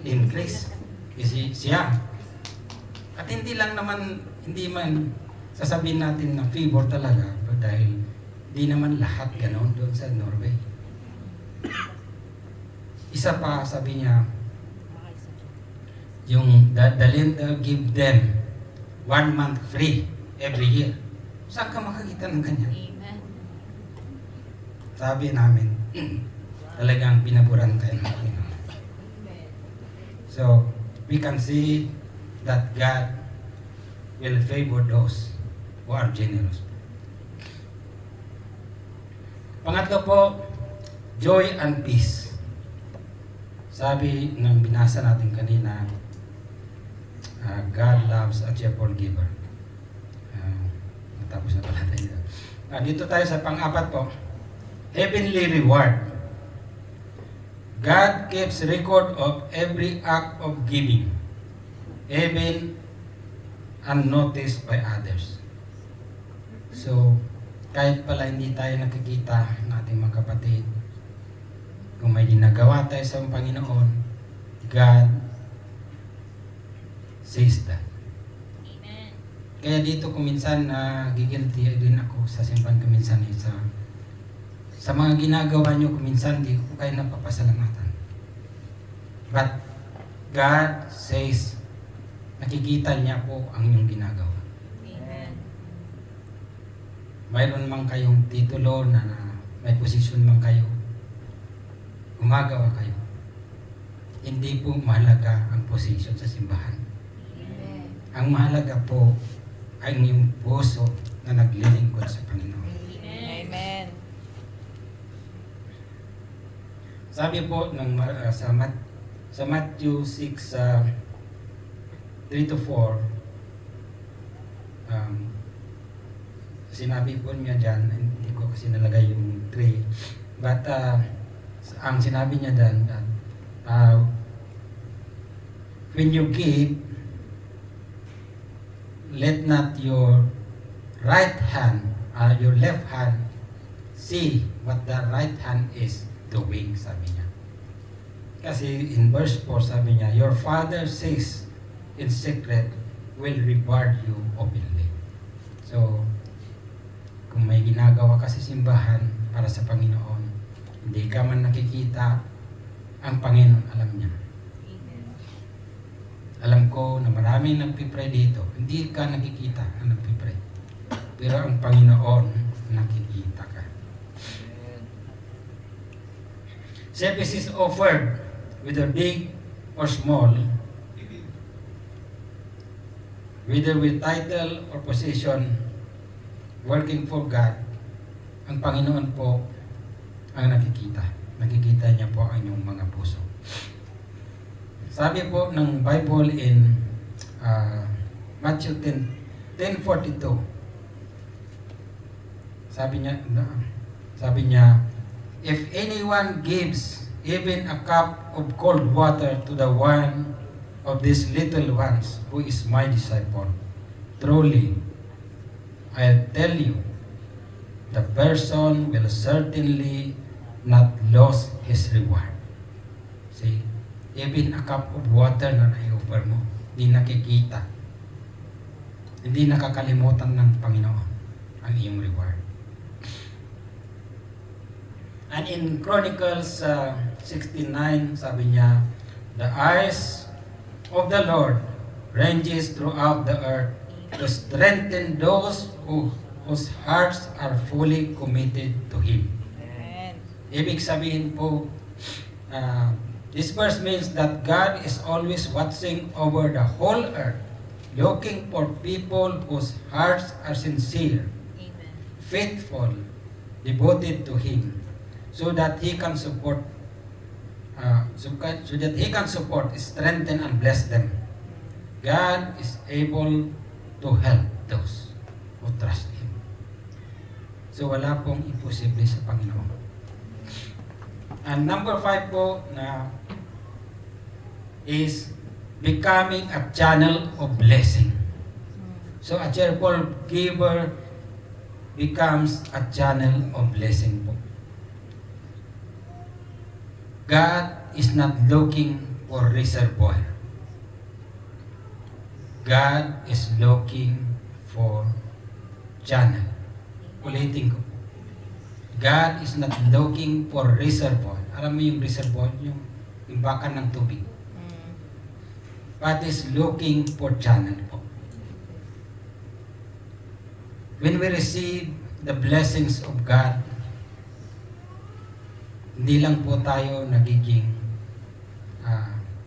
increase. Kasi siya. At hindi man sasabihin natin na favor talaga, dahil di naman lahat ganon doon sa Norway. Isa pa, sabi niya, yung the lender give them 1 month free every year. Saan ka makakita ng ganyan? Amen. Sabi namin, talagang pinaburan tayo ng Panginoon. So, we can see that God will favor those who are generous. Pangatlo po, joy and peace. Sabi ng binasa natin kanina, God loves a cheerful giver. Tapos na pala tayo. Dito tayo sa pang-apat po, heavenly reward. God keeps record of every act of giving, even unnoticed by others. So, kahit pala hindi tayo nakikita ng ating mga kapatid, kung may ginagawa tayo sa Panginoon, God sees that. Amen. Kaya dito kuminsan gigilty din ako sa simbahan kuminsan sa mga ginagawa nyo kuminsan di ko kayo napapasalamatan. But God says nakikita niya po ang inyong ginagawa. Amen. Mayroon man kayong titulo na may posisyon man kayo, gumagawa kayo. Hindi po mahalaga ang posisyon sa simbahan. Amen. Ang mahalaga po ay yung puso na naglilingkod sa Panginoon. Amen. Sabi po ng sa Matthew 6 3 to 4, sinabi po niya dyan, hindi ko kasi nalagay yung 3, but ang sinabi niya dyan, when you give, let not your right hand or your left hand see what the right hand is doing, sabi niya. Kasi in verse 4, sabi niya, your Father says in secret will reward you openly. So, kung may ginagawa ka sa simbahan para sa Panginoon, hindi ka man nakikita, ang Panginoon alam niya. Alam ko na maraming nagpipray dito. Hindi ka nakikita na nagpipray. Pero ang Panginoon nakikita ka. Service is offered whether big or small, whether with title or position, working for God, ang Panginoon po ang nakikita. Nakikita niya po ang inyong mga puso. Sabi po ng Bible in Matthew 10:42. Sabi niya, if anyone gives even a cup of cold water to the one of these little ones who is my disciple, truly I tell you, the person will certainly not lose his reward. See? Even a cup of water na nai-offer mo, hindi nakikita. Hindi nakakalimutan ng Panginoon ang iyong reward. And in Chronicles 69, sabi niya, the eyes of the Lord ranges throughout the earth to strengthen those whose hearts are fully committed to Him. Amen. Ibig sabihin po, this verse means that God is always watching over the whole earth, looking for people whose hearts are sincere, Amen. faithful, devoted to Him, so that He can support so that He can support, strengthen, and bless them. God is able to help those who trust Him. So wala pong imposible sa Panginoon. And number 5 po na is becoming a channel of blessing. So a cheerful giver becomes a channel of blessing po. God is not looking for reservoir. God is looking for channel. Ulitin ko. God is not looking for reservoir. Alam mo yung reservoir? Yung imbakan ng tubig. God is looking for channel po. When we receive the blessings of God, hindi lang po tayo nagiging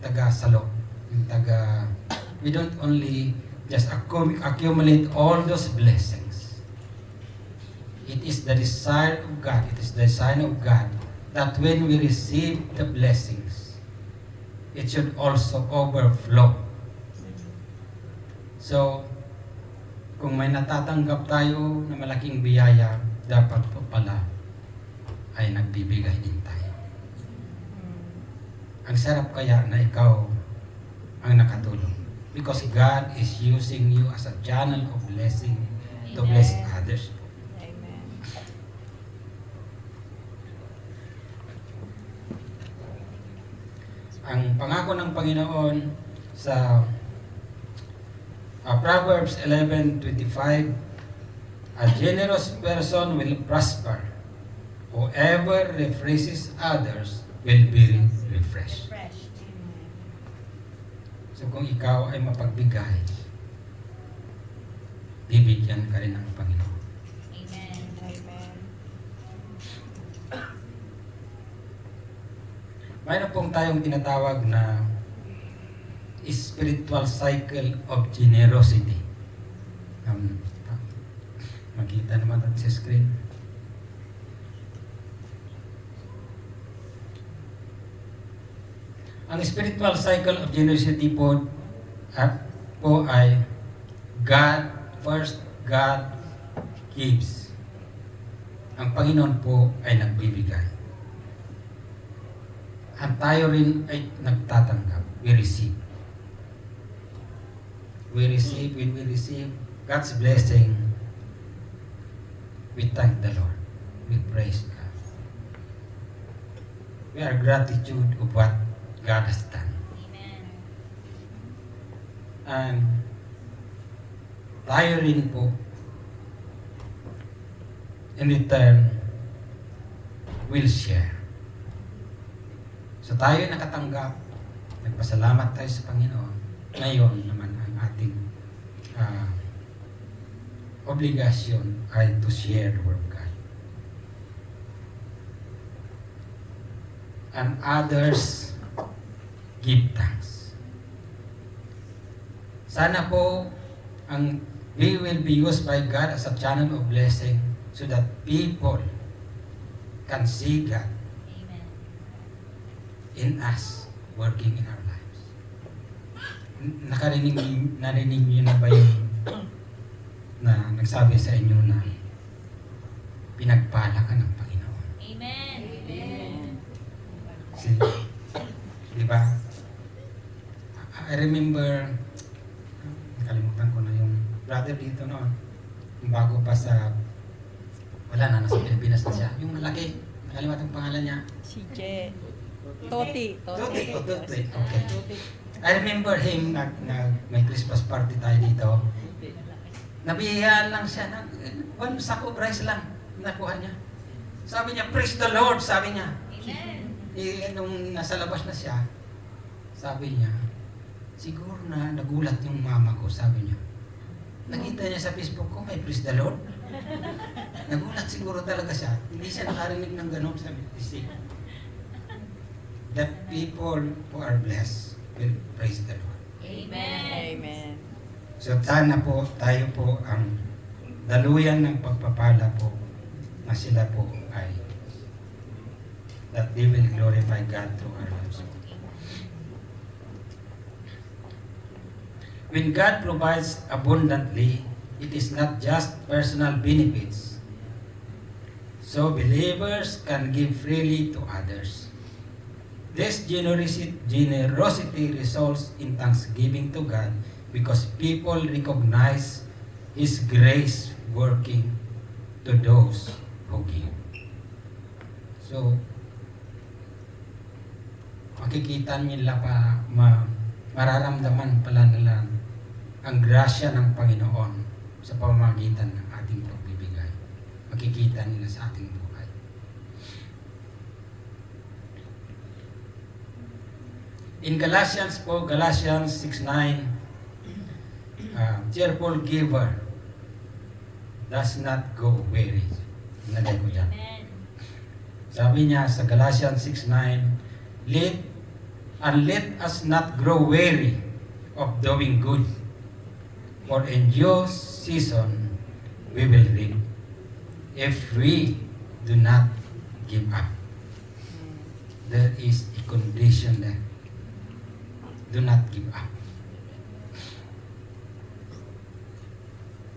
taga-salo. We don't only just accumulate all those blessings. It is the desire of God, it is the design of God that when we receive the blessings, it should also overflow. So, kung may natatanggap tayo na malaking biyaya, dapat po pala ay nagbibigay din tayo. Ang sarap kaya na ikaw ang nakatulong. Because God is using you as a channel of blessing to bless others. Amen. Ang pangako ng Panginoon sa Proverbs 11:25, a generous person will prosper. Whoever refreshes others will be refreshed. Fresh. So kung ikaw ay mapagbigay, bibigyan ka rin ng Panginoon. Amen. Amen. Mayroon pong tayong tinatawag na spiritual cycle of generosity. Makita naman natin sa screen. Ang spiritual cycle of generosity po ay God first, God gives. Ang Panginoon po ay nagbibigay. At tayo rin ay nagtatanggap. We receive. When we receive God's blessing, we thank the Lord. We praise God. We are gratitude of what God has done. Amen. And tayo rin po, in return, will share. So tayo nakatanggap, nagpasalamat tayo sa Panginoon. Ngayon naman ang ating obligasyon ay to share the word of God. And others give thanks. Sana po we will be used by God as a channel of blessing so that people can see God Amen. in us working in our lives. Narinig niyo na ba yung na nagsabi sa inyo na pinagpala ka ng Panginoon? Amen. Amen. Di ba? I remember, nakalimutan ko na yung brother dito noon. Yung bago pa sa, wala na, nasa Pilipinas na siya. Yung malaki, nakalimutan yung pangalan niya. Si Je. Toti. Tuti. Okay. I remember him, may Christmas party tayo dito. Nabihiyan lang siya ng one sack of rice lang nakuha niya. Sabi niya, praise the Lord, sabi niya. Amen. Nung nasa labas na siya, sabi niya, siguro na nagulat yung mama ko, sabi niya. Nakita niya sa Facebook ko, may praise the Lord. Nagulat siguro talaga siya. Hindi siya nakarinig ng ganun, sabi niya. The people who are blessed will praise the Lord. Amen. Amen. So sana po, tayo po ang daluyan ng pagpapala po na sila po ay that they will glorify God through our lives. When God provides abundantly, it is not just personal benefits. So believers can give freely to others. This generosity results in thanksgiving to God because people recognize His grace working to those who give. So, makikita nila pa, mararamdaman pala nila ang grasya ng Panginoon sa pamamagitan ng ating pagbibigay. Makikita nila sa ating buhay. In Galatians 6:9, cheerful giver does not go weary. Nalagay ko dyan. Sabi niya sa Galatians 6:9, let us not grow weary of doing good, for in due season we will reap, if we do not give up. There is a condition there. Do not give up.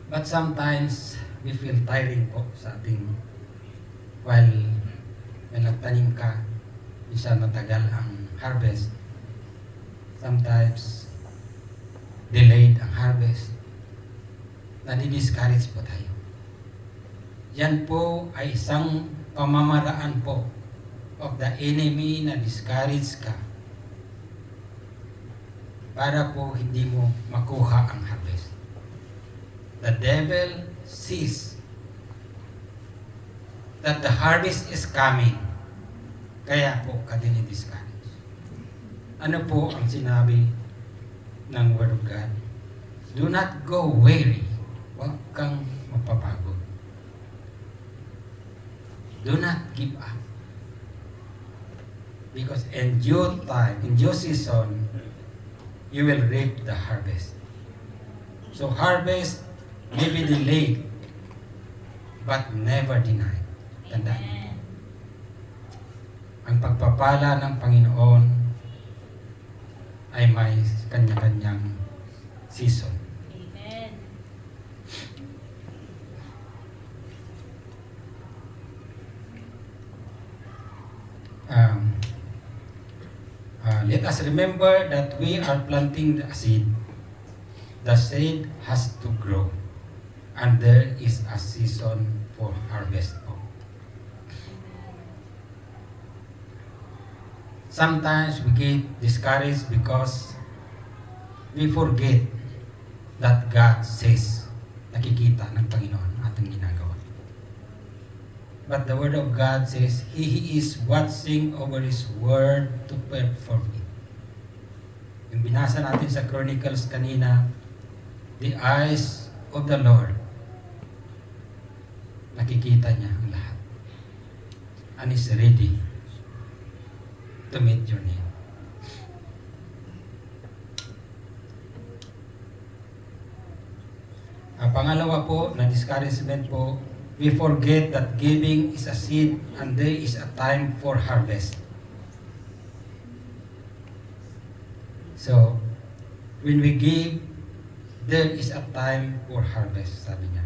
But sometimes we feel tiring po sa ating while may nagtanim ka, minsan matagal ang harvest. Sometimes delayed ang harvest. Nadi-discourage po tayo. Yan po ay isang pamamaraan po of the enemy na discourage ka para po hindi mo makuha ang harvest. The devil sees that the harvest is coming. Kaya po ka dinidiscourage. Ano po ang sinabi ng Word of God? Do not go weary. Huwag kang mapapagod. Do not give up. Because in due time, in due season, you will reap the harvest. So harvest may be delayed, but never denied. Tandaan niyo. Ang pagpapala ng Panginoon ay may kanya-kanyang season. Let us remember that we are planting the seed. The seed has to grow, and there is a season for harvest. Sometimes we get discouraged because we forget that God says, nakikita ng Panginoon ating ginagawa. But the Word of God says, He is watching over His Word to perform it. Yung binasa natin sa Chronicles kanina, the eyes of the Lord, nakikita niya ang lahat. And is ready to meet your need. Ang pangalawa po, na discouragement po, we forget that giving is a seed and there is a time for harvest. So, when we give, there is a time for harvest, sabi niya.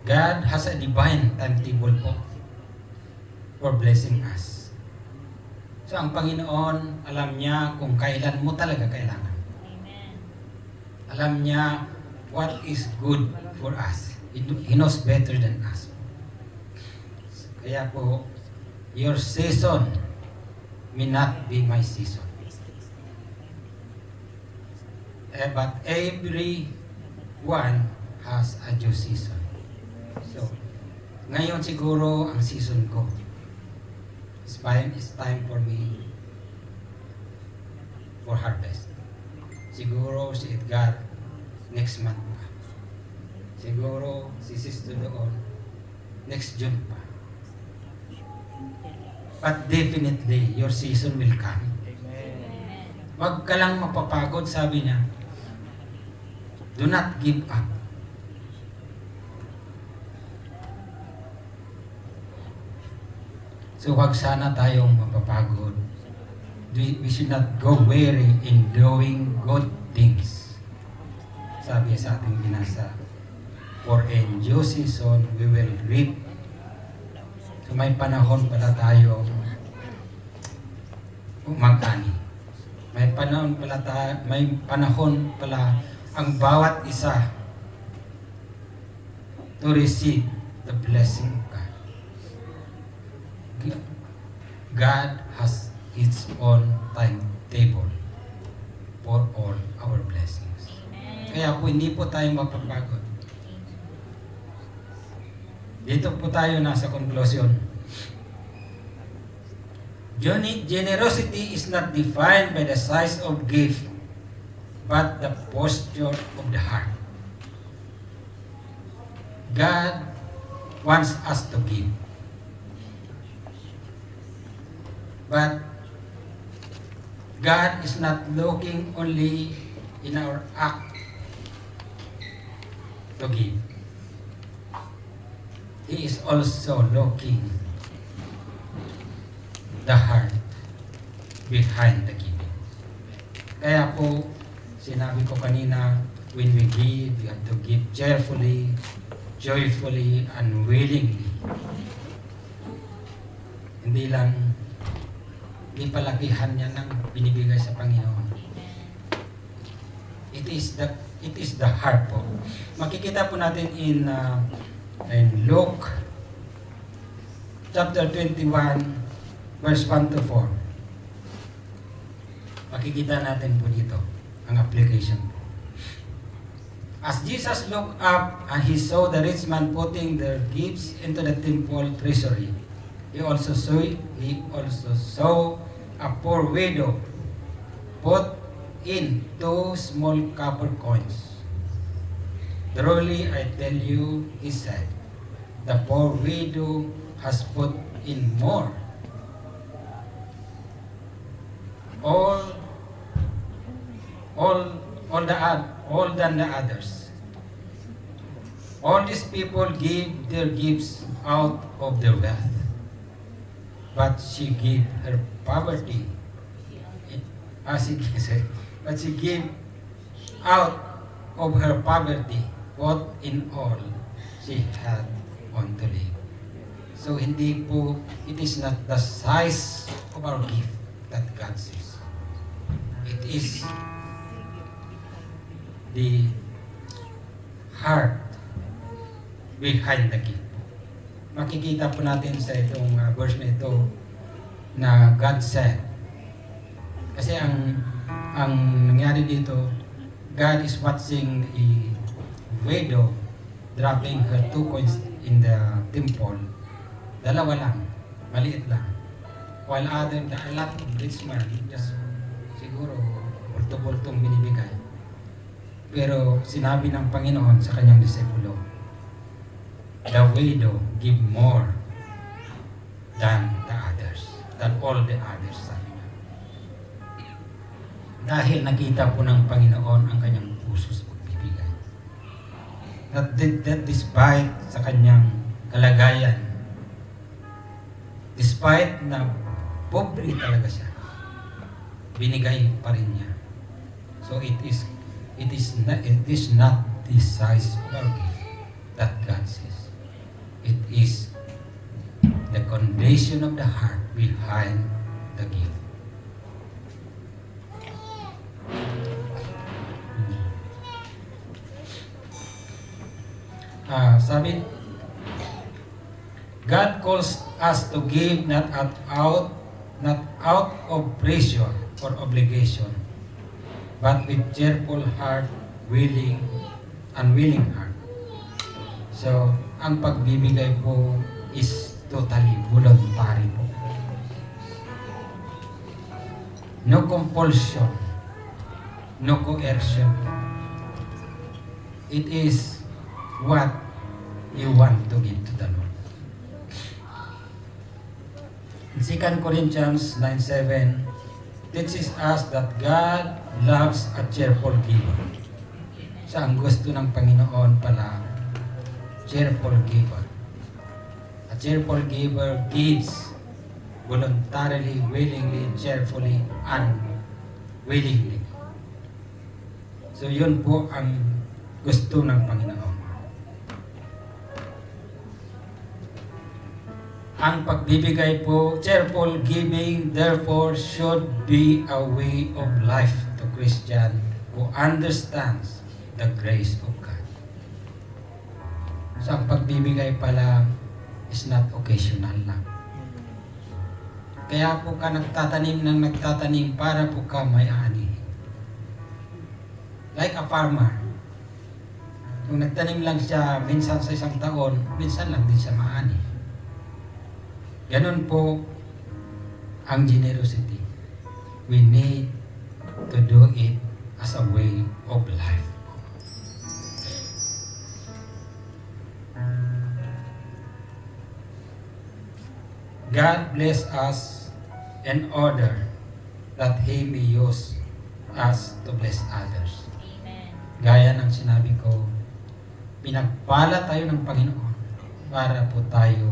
God has a divine timetable po for blessing us. So, ang Panginoon, alam niya kung kailan mo talaga kailangan. Alam niya what is good for us. He knows better than us. Kaya po, your season may not be my season. But every one has a due season. So, ngayon siguro ang season ko. It's time for me for harvest. Siguro si Edgar next month pa. Siguro si Sister doon next June pa. But definitely, your season will come. Wag ka lang mapapagod, sabi niya. Do not give up. So huwag sana tayong mapapagod. We should not go weary in doing good things. Sabi sa ating binasa, for in due season we will reap. So may panahon pala tayo mag-ani. May panahon pala ang bawat isa to receive the blessing of God. God has its own timetable for all our blessings. Kaya po hindi po tayo mapapagod. Dito po tayo nasa conclusion. Generosity is not defined by the size of gift, but the posture of the heart. God wants us to give. But God is not looking only in our act to give. He is also looking the heart behind the giving. Kaya po, sinabi ko kanina, when we give, we have to give cheerfully, joyfully, and willingly. Hindi palakihan niya ng binibigay sa Panginoon. It is the heart po. Makikita po natin in Luke chapter 21 verse 1 to 4. Makikita natin po dito ang application po. As Jesus looked up and he saw the rich man putting their gifts into the temple treasury, he also saw a poor widow put in 2 small copper coins. Truly I tell you, he said, the poor widow has put in more. All than the others. All these people give their gifts out of their wealth, but she gave her poverty. But she gave out of her poverty what in all she had on to live. So hindi po, it is not the size of our gift that God sees. It is the heart behind the gift. Makikita po natin sa itong verse na ito na God said. Kasi ang nangyari dito, God is watching a widow dropping her 2 coins in the temple. Dalawa lang, maliit lang. While a lot of rich man, just siguro bulto-bultong binibigay. Pero sinabi ng Panginoon sa kanyang disipulo, the widow give more than the others, than all the others, sabi niya. Dahil nakita po ng Panginoon ang kanyang puso sa pagbibigay. That despite sa kanyang kalagayan, despite na pobre talaga siya, binigay pa rin niya. So it is not the size of our gift that God sees. It is the condition of the heart behind the gift. Sabi, God calls us to give not out of pressure or obligation, but with cheerful heart, unwilling heart. So, ang pagbibigay po is totally voluntary po. No compulsion, no coercion. It is what you want to give to the Lord. In 2 Corinthians 9:7 teaches us that God loves a cheerful giver. Sa ang gusto ng Panginoon pala, cheerful giver. A cheerful giver gives voluntarily, willingly, cheerfully, and willingly. So yun po ang gusto ng Panginoon. Ang pagbibigay po, cheerful giving, therefore, should be a way of life to Christian who understands the grace of God. So ang pagbibigay pala is not occasional lang. Kaya po ka nagtatanim ng nagtatanim para po ka may ani. Like a farmer. Kung nagtanim lang siya minsan sa isang taon, minsan lang din siya maani. Ganon po ang generosity. We need to do it as a way of life. God bless us in order that He may use us to bless others. Amen. Gaya ng sinabi ko, pinagpala tayo ng Panginoon para po tayo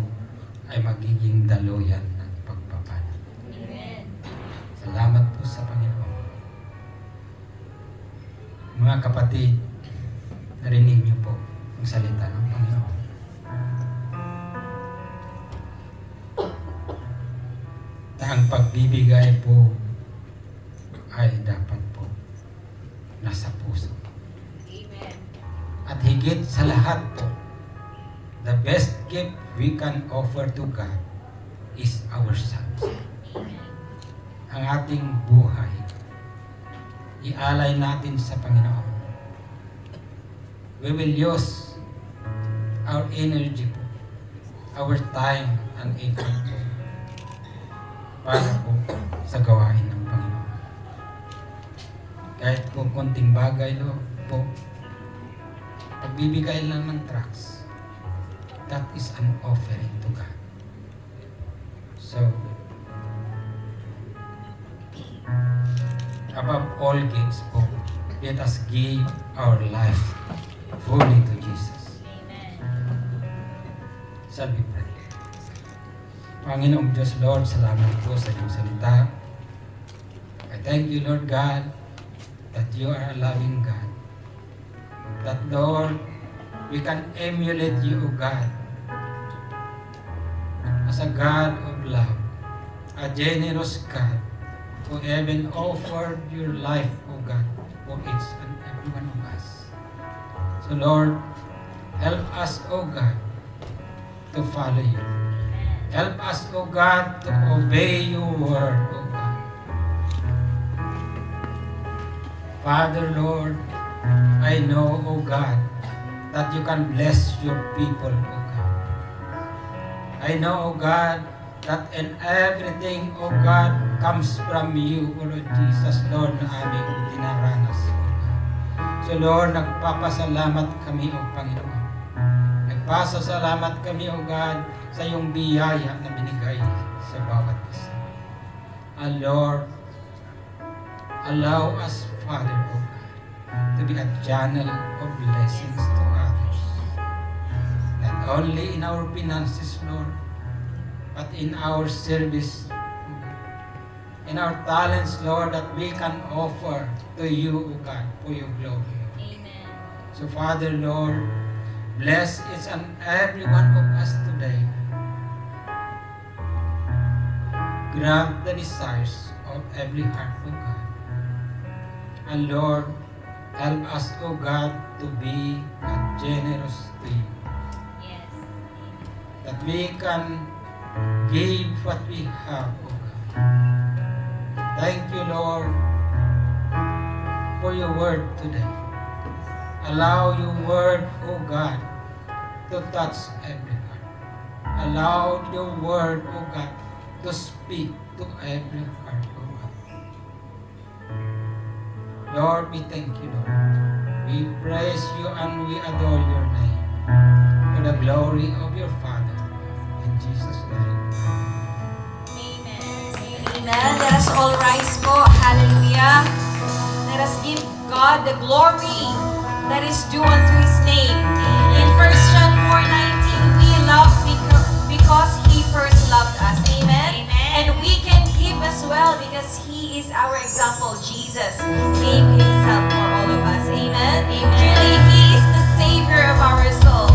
ay magiging daluyan ng pagpapala. Amen. Salamat po sa Panginoon. Mga kapatid, narinig niyo po ang salita ng Panginoon. Na ang pagbibigay po ay dapat po nasa puso. Amen. At higit sa lahat po, the best gift we can offer to God is ourselves. Ang ating buhay, ialay natin sa Panginoon. We will use our energy po, our time and effort po, para po sa gawain ng Panginoon. Kahit po konting bagay po, pagbibigay lang ng tracts, that is an offering to God. So, above all gifts po, let us give our life fully to Jesus. Amen. Shall we pray? Panginoong Diyos, Lord, salamat po sa iyong salita. I thank you, Lord God, that you are a loving God. That, Lord, we can emulate you, O God, as a God of love, a generous God, who even offered your life, O God, for each and every one of us. So, Lord, help us, O God, to follow you. Help us, O God, to obey your word, O God. Father, Lord, I know, O God, that you can bless your people, O God. I know, O God, that in everything, O God, comes from you, O Lord Jesus, Lord, na aming dinaranas, O God. So, Lord, nagpapasalamat kami, O Panginoon. Nagpasalamat kami, O God, sa iyong biyaya na binigay sa bawat isa. And Lord, allow us, Father, O God, to be a channel of blessings to others. Not only in our finances, Lord, but in our service, in our talents, Lord, that we can offer to you, O God, for your glory. Amen. So, Father, Lord, bless each and every one of us today. Grant the desires of every heart, O God. And Lord, help us, O God, to be generous to you. Yes. That we can give what we have, O God. Thank you, Lord, for your word today. Allow your word, O God, to touch every heart. Allow your word, O God, to speak to every heart, O God. Lord, we thank you, Lord. We praise you and we adore your name for the glory of your Father. In Jesus' name. Amen. Amen. Let us all rise po. Hallelujah. Let us give God the glory that is due unto His name. In 1 John 4:19, we love because He first loved us. Amen. And well because He is our example. Jesus gave Himself for all of us. Amen? Truly, He is the Savior of our soul.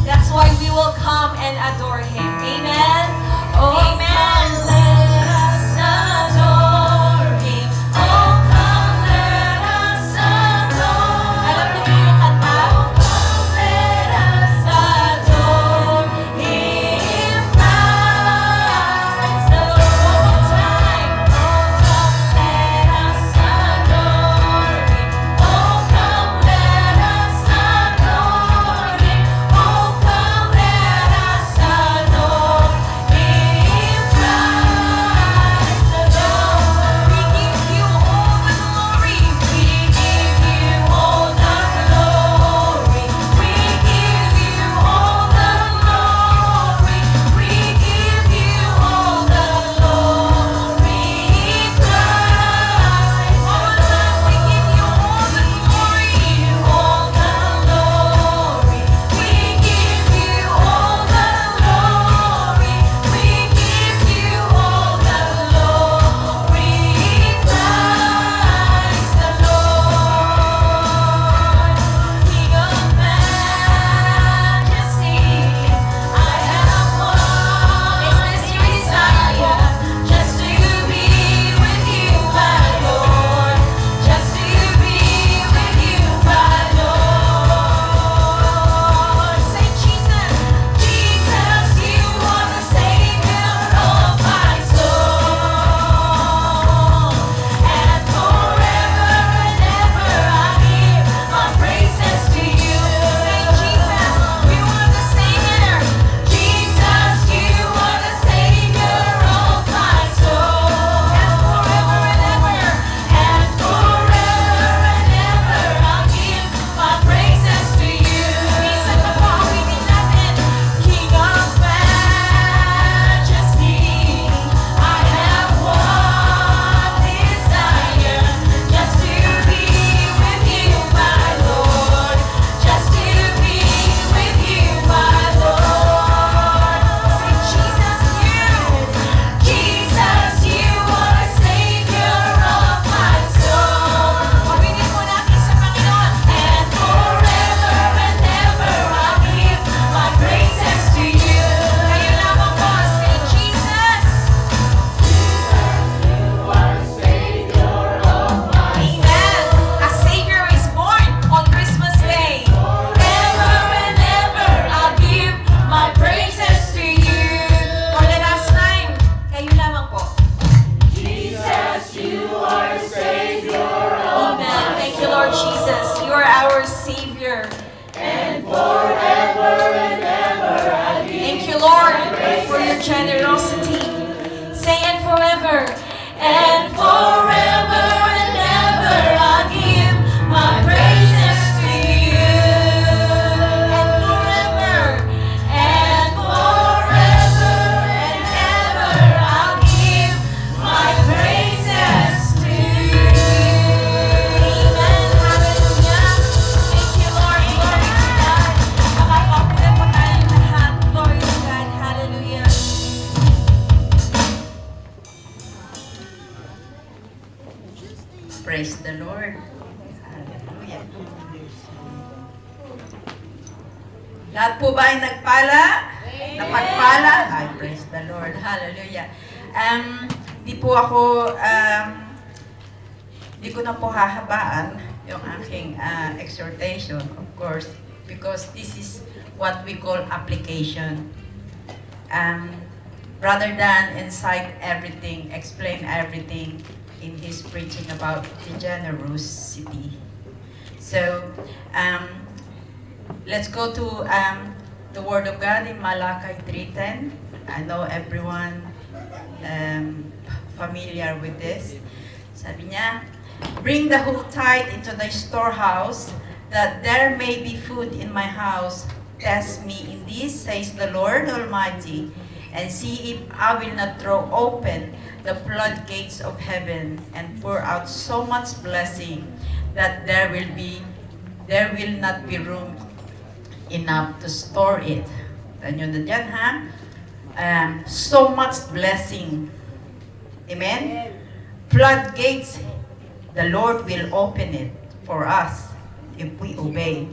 That's why we will come and adore Him. Amen? Oh, amen. Let us adore Him. Oh, come, let us adore. Alam niyo po yung kanta? Let us adore Him Christ the Lord. One more time. Oh, come, let us adore Him. Oh, come, let us adore Him. Oh, come, let us adore Him Christ the Lord. We give You all the glory. We give You all the glory. We give You all the glory. We give You all the glory, Christ. One more time, we give You all the glory, all the glory. We give You all the glory. We give You all the glory, Christ the Lord. King of majesty, I have one. Is this Your desire? Just to be with You, my Lord. Just to be with You, my Lord. Say, Jesus, Jesus, You are the Savior of my soul. And forever and ever I give my praises to You. Say, Jesus, You are the Savior. Jesus, You are the Savior of my soul. And forever and ever, and forever and ever I give my praises to You. Minsan na po awitin natin, King of majesty, I have one desire, just to be with You, my Lord. Just to be with You, my Lord. Say, Jesus, You are the Savior of my soul. Awitin mo natin sa Panginoon. And forever and ever I give my praises to You. Kayo lamang po, say, Jesus. Amen. A Savior is born on Christmas Day. Ever and ever I'll give my praises to You. For the last time, kayo lamang po. Amen. Thank You, Lord Jesus. You are our Savior. And forever and ever I give. Thank You, Lord, for Your generosity. Say, and forever. And forever and ever I give my praises to You. And forever and ever I'll give my praises to You. Amen. Hallelujah. Thank You, Lord. Glory to God. Makakapit po tayong lahat. Glory to God. Hallelujah. Praise the Lord. Hallelujah. Lahat po ba ay nagpala? Napagpala? Ay, praise the Lord. Hallelujah. Di po ako, di ko na po hahabaan yung aking exhortation, of course, because this is what we call application. Rather than incite everything, explain everything in his preaching about the generosity. So, let's go to the Word of God in Malachi 3:10. I know everyone familiar with this. Sabi niya, bring the whole tithe into the storehouse, that there may be food in my house. Test me in this, says the Lord Almighty, and see if I will not throw open the floodgates of heaven and pour out so much blessing that there will not be room enough to store it. Tanyo na dyan, ha? So much blessing. Amen? floodgates, the Lord will open it for us if we obey.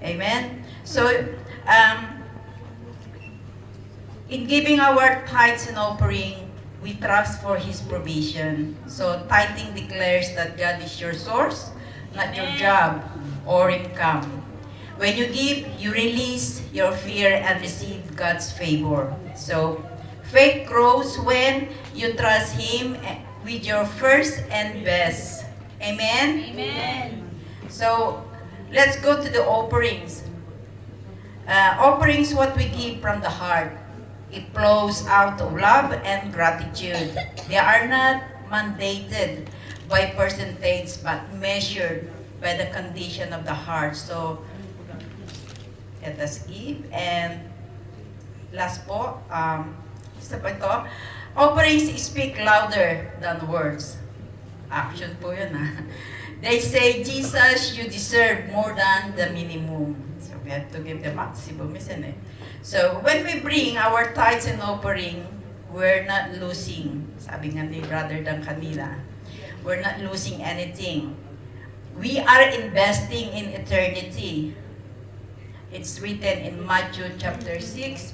Amen? So, in giving our tithes and offering, we trust for His provision. So, tithing declares that God is your source, not your job or income. When you give, you release your fear and receive God's favor. So, faith grows when you trust Him with your first and best. Amen? Amen. So, let's go to the offerings. Offerings, what we give from the heart. It flows out of love and gratitude. They are not mandated by percentage, but measured by the condition of the heart. So, let us give. And last po, isa pa ito, offerings speak louder than words. Action po yun, ha. They say, Jesus, you deserve more than the minimum. So we have to give the maximum, isn't it? So when we bring our tithes and offering, we're not losing. Sabi nga ni Brother Dan kanina, we're not losing anything. We are investing in eternity. It's written in Matthew chapter 6,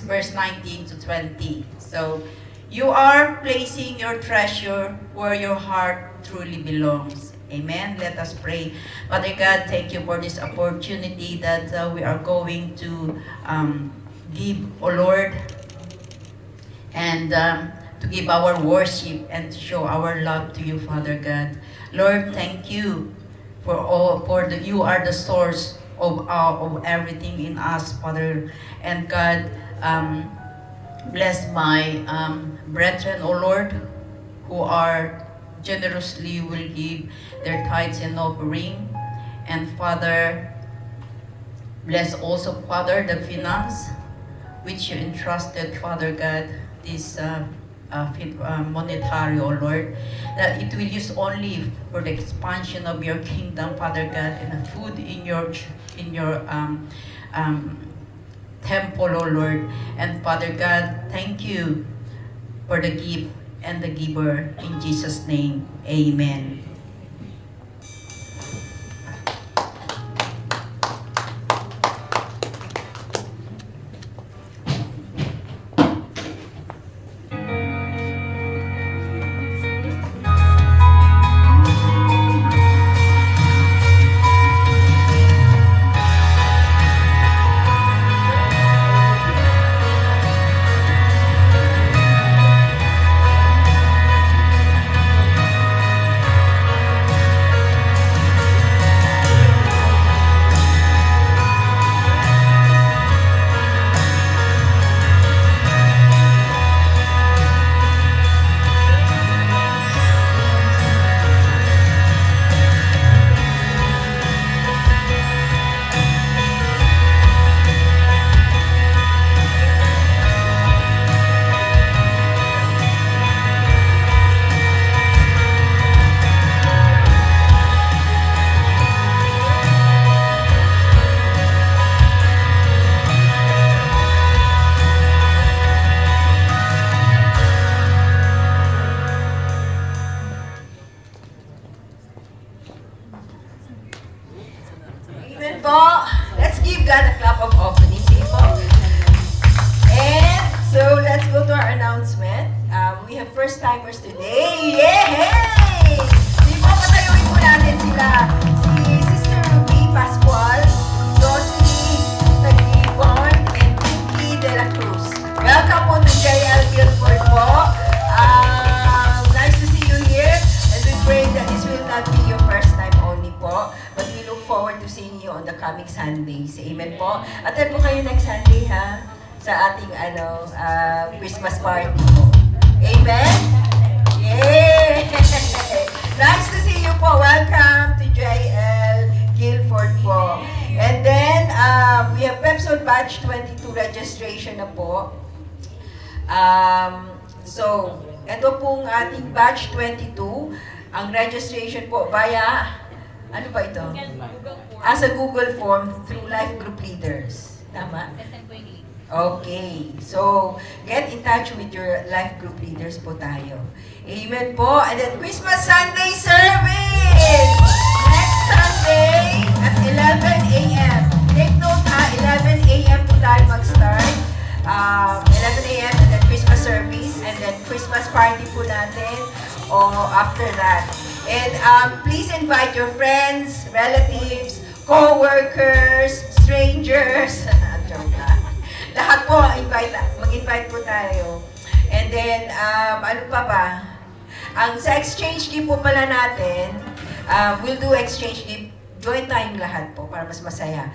verse 19 to 20. So, you are placing your treasure where your heart truly belongs. Amen. Let us pray. Father God, thank you for this opportunity that we are going to give, O Lord, and to give our worship and to show our love to you, Father God. Lord, thank you you are the source of everything in us, Father. And God, bless my brethren, O Lord, who are generously will give their tithes and offering. And Father, bless also, Father, the finance which you entrusted, Father God, this monetary, O Lord, that it will use only for the expansion of your kingdom, Father God, and the food in your temple, O Lord. And Father God, thank you for the gift and the giver. In Jesus' name, amen. Amen po. Let's give God a clap of offering. Sige po. And so, let's go to our announcement. We have first-timers today. Yay! Sige po, patayuin po natin sila. Si Sister Ruby Pascual, Josie Taglibon, and Pinky De La Cruz. Welcome po to JL Guildford po. Nice to see you here. And we pray that this will not be your first time only po. But we look forward to seeing you on the coming Sundays. Amen po. Attend po kayo next Sunday, ha? Sa ating Christmas party po. Amen? Yay! Nice to see you po. Welcome to JL Guildford po. And then, we have Pepsod Batch 22 registration na po. So, ito pong ating Batch 22. Ang registration po via, ano ba ito? As a Google form through Life Group Leaders. Tama? Okay. So, get in touch with your life group leaders po tayo. Amen po. And then, Christmas Sunday service! Next Sunday at 11 a.m. Take note ha, 11 a.m. po tayo mag-start. 11 a.m. and then Christmas service and then Christmas party po natin after that. And please invite your friends, relatives, co-workers, strangers. Joke lang. Lahat po, mag-invite po tayo. And then, ano pa ba? Sa exchange gift po pala natin, we'll do exchange gift. Join tayong lahat po para mas masaya.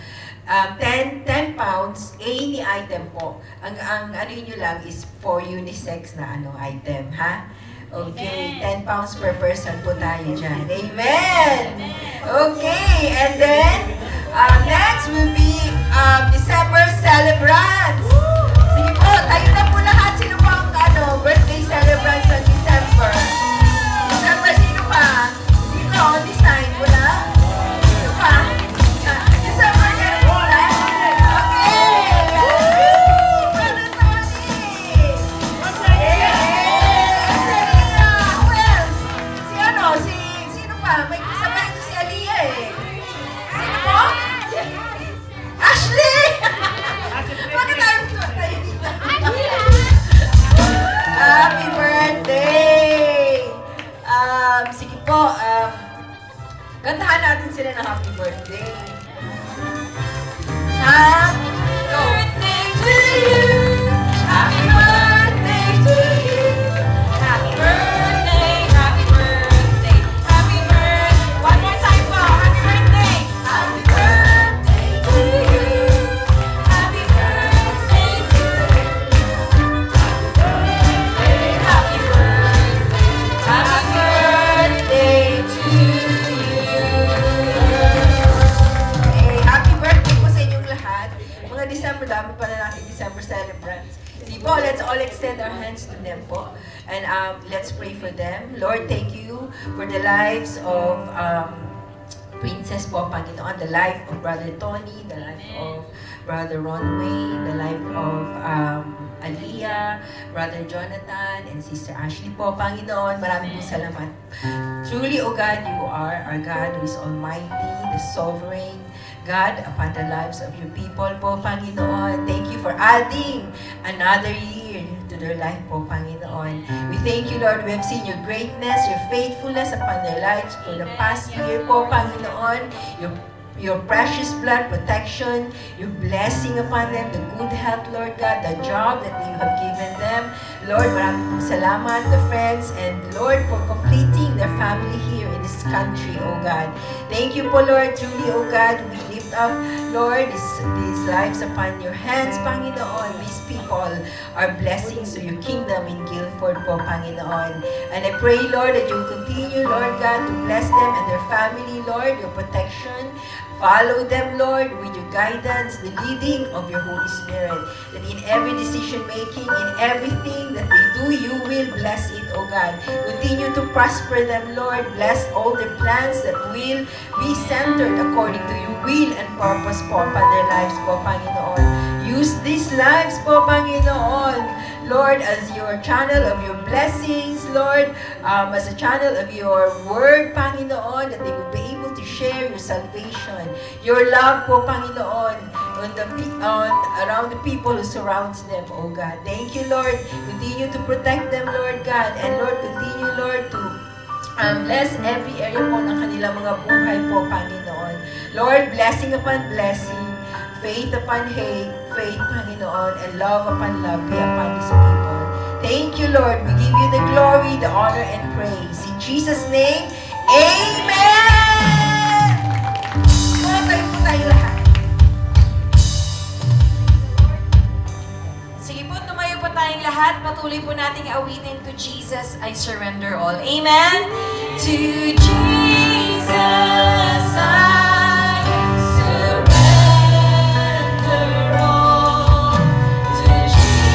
10 pounds, any item po. Ang ano nyo lang is for unisex na item, ha? Okay, 10 pounds per person po tayo dyan. Amen! Okay, and then, next will be December celebrants. Sige po, tayo na po lahat. Sino po ang birthday celebrants sa December? December, sino pa? Dito, on this side, wala? Sino pa? December, meron po wala? Okay! Brother Tony! Selena! Who else? Sino pa? May kasabay ito si Aliyah eh. Sino po? Ashley! Bakit tayo dito? Happy birthday! Sige po, kantahan natin sila ng happy birthday. Happy birthday to you! Happy birthday to you! Happy birthday, happy birthday, happy birthday! One more time po, happy birthday! Happy birthday to you! Happy birthday to you! Happy birthday to you! Happy birthday po sa inyong lahat. Mga December, dami pa na natin December celebrants. Sige po, let's all extend our hands to them po. And let's pray for them. Lord, thank you for the lives of Princess po, Panginoon, the life of Brother Tony, the life of Brother Ronway, the life of Aliyah, Brother Jonathan, and Sister Ashley po, Panginoon. Maraming salamat. Truly, O God, you are our God who is almighty, the sovereign God upon the lives of your people po, Panginoon. Thank you for adding another year to their life po, Panginoon. We thank you, Lord. We have seen your greatness, your faithfulness upon their lives for the past year po, Panginoon. Your precious blood protection, your blessing upon them, the good health, Lord God, the job that you have given them. Lord, maraming pong salamat, the friends, and Lord, for completing their family here in this country, O God. Thank you po, Lord. Truly, O God, we lift up, Lord, these lives upon your hands, Panginoon. These people are blessings to your kingdom in Guilford po, Panginoon. And I pray, Lord, that you will continue, Lord God, to bless them and their family, Lord, your protection. Follow them, Lord, with your guidance, the leading of your Holy Spirit. That in every decision making, in everything that they do, you will bless it, O God. Continue to prosper them, Lord. Bless all their plans that will be centered according to your will and purpose po upon their lives po, Panginoon. Use these lives po, Panginoon, Lord, as your channel of your blessings, Lord, as a channel of your word, Panginoon, that they will be able to share your salvation, your love po, Panginoon, around the people who surrounds them, oh God. Thank you, Lord. Continue to protect them, Lord God, and Lord, continue, Lord, to bless every area po ng kanilang mga buhay po, Panginoon. Lord, blessing upon blessing, faith upon faith, Panginoon, and love upon love be upon His people. Thank you, Lord. We give you the glory, the honor, and praise. In Jesus' name, Amen! Tumatay po tayo lahat. Sige po, tumayo po tayong lahat. Patuloy po nating awitin, to Jesus I surrender all. Amen? To Jesus I surrender all. To Jesus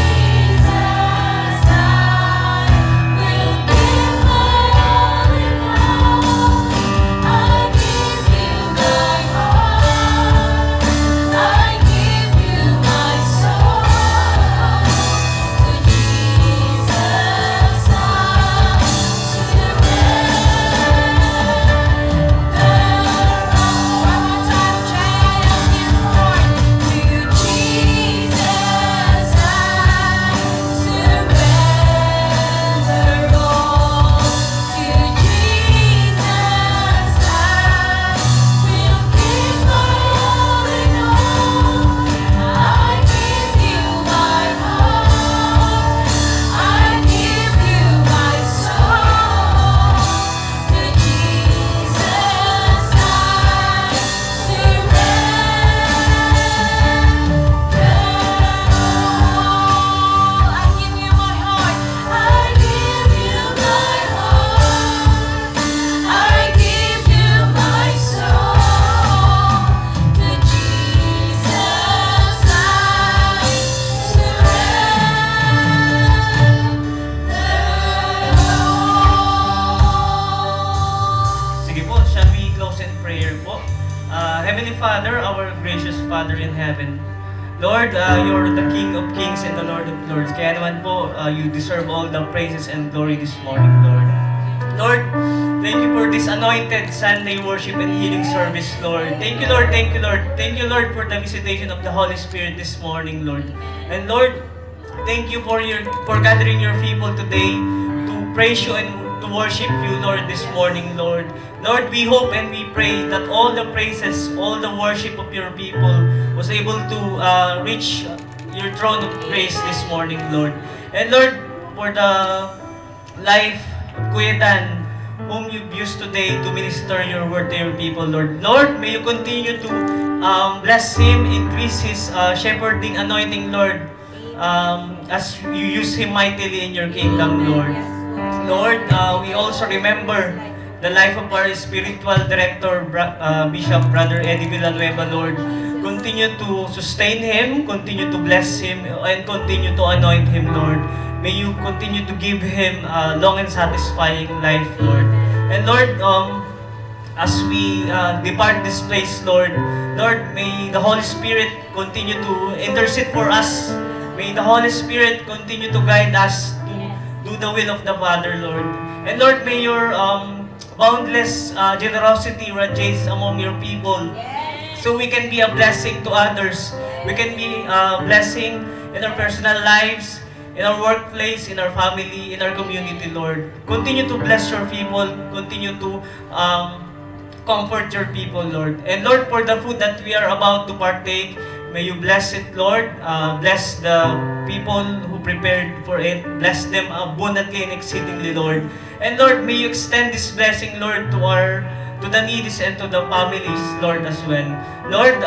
I will give my all in all. I give you my heart. I give you my soul. Heavenly Father, our gracious Father in heaven, Lord, you're the King of Kings and the Lord of Lords. Kaya naman po, you deserve all the praises and glory this morning, Lord. Lord, thank you for this anointed Sunday worship and healing service, Lord. Thank you, Lord. Thank you, Lord. Thank you, Lord, for the visitation of the Holy Spirit this morning, Lord. And Lord, thank you for gathering your people today to praise you and to worship you, Lord, this morning, Lord. Lord, we hope and we pray that all the praises, all the worship of your people was able to reach your throne of grace this morning, Lord. And Lord, for the life of Kuya Dan, whom you've used today to minister your word to your people, Lord. Lord, may you continue to bless him, increase his shepherding anointing, Lord, as you use him mightily in your kingdom, Lord. Lord, we also remember the life of our spiritual director, Bishop Brother Eddie Villanueva, Lord. Continue to sustain him, continue to bless him, and continue to anoint him, Lord. May you continue to give him a long and satisfying life, Lord. And Lord, as we depart this place, Lord, may the Holy Spirit continue to intercede for us. May the Holy Spirit continue to guide us to do the will of the Father, Lord. And Lord, may your boundless generosity radiates among your people, so we can be a blessing to others. We can be a blessing in our personal lives, in our workplace, in our family, in our community, Lord. Continue to bless your people. Continue to comfort your people, Lord. And Lord, for the food that we are about to partake, may you bless it, Lord. Bless the people who prepared for it. Bless them abundantly and exceedingly, Lord. And Lord, may you extend this blessing, Lord, to the needy and to the families, Lord, as well. Lord,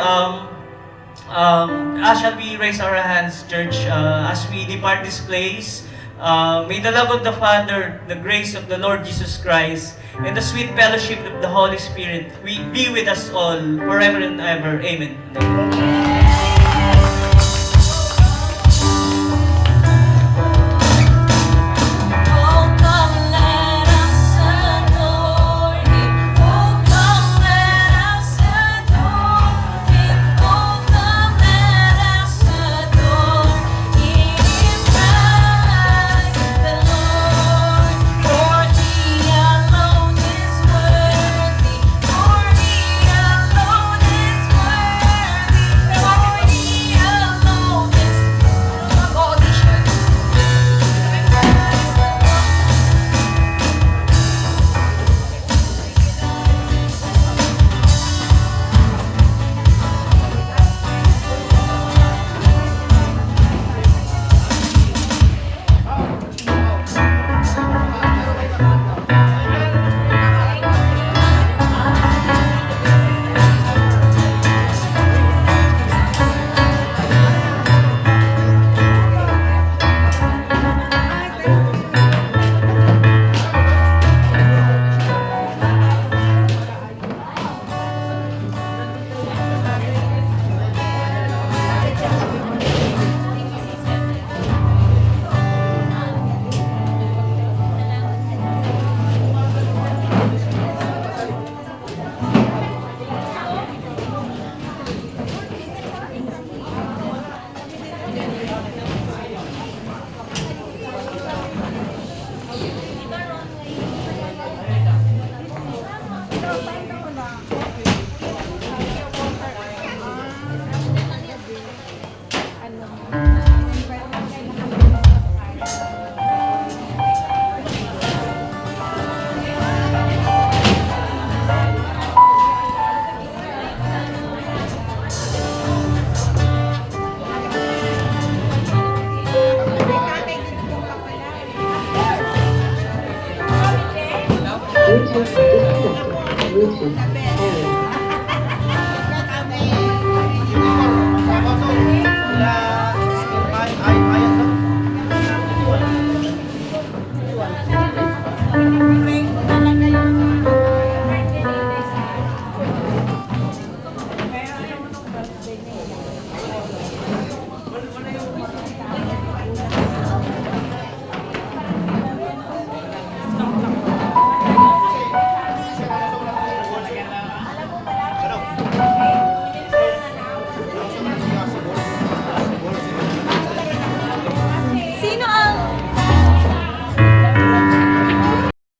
shall we raise our hands, church, as we depart this place? May the love of the Father, the grace of the Lord Jesus Christ, and the sweet fellowship of the Holy Spirit be with us all forever and ever. Amen. Bluetooth disconnected. Bluetooth pairing.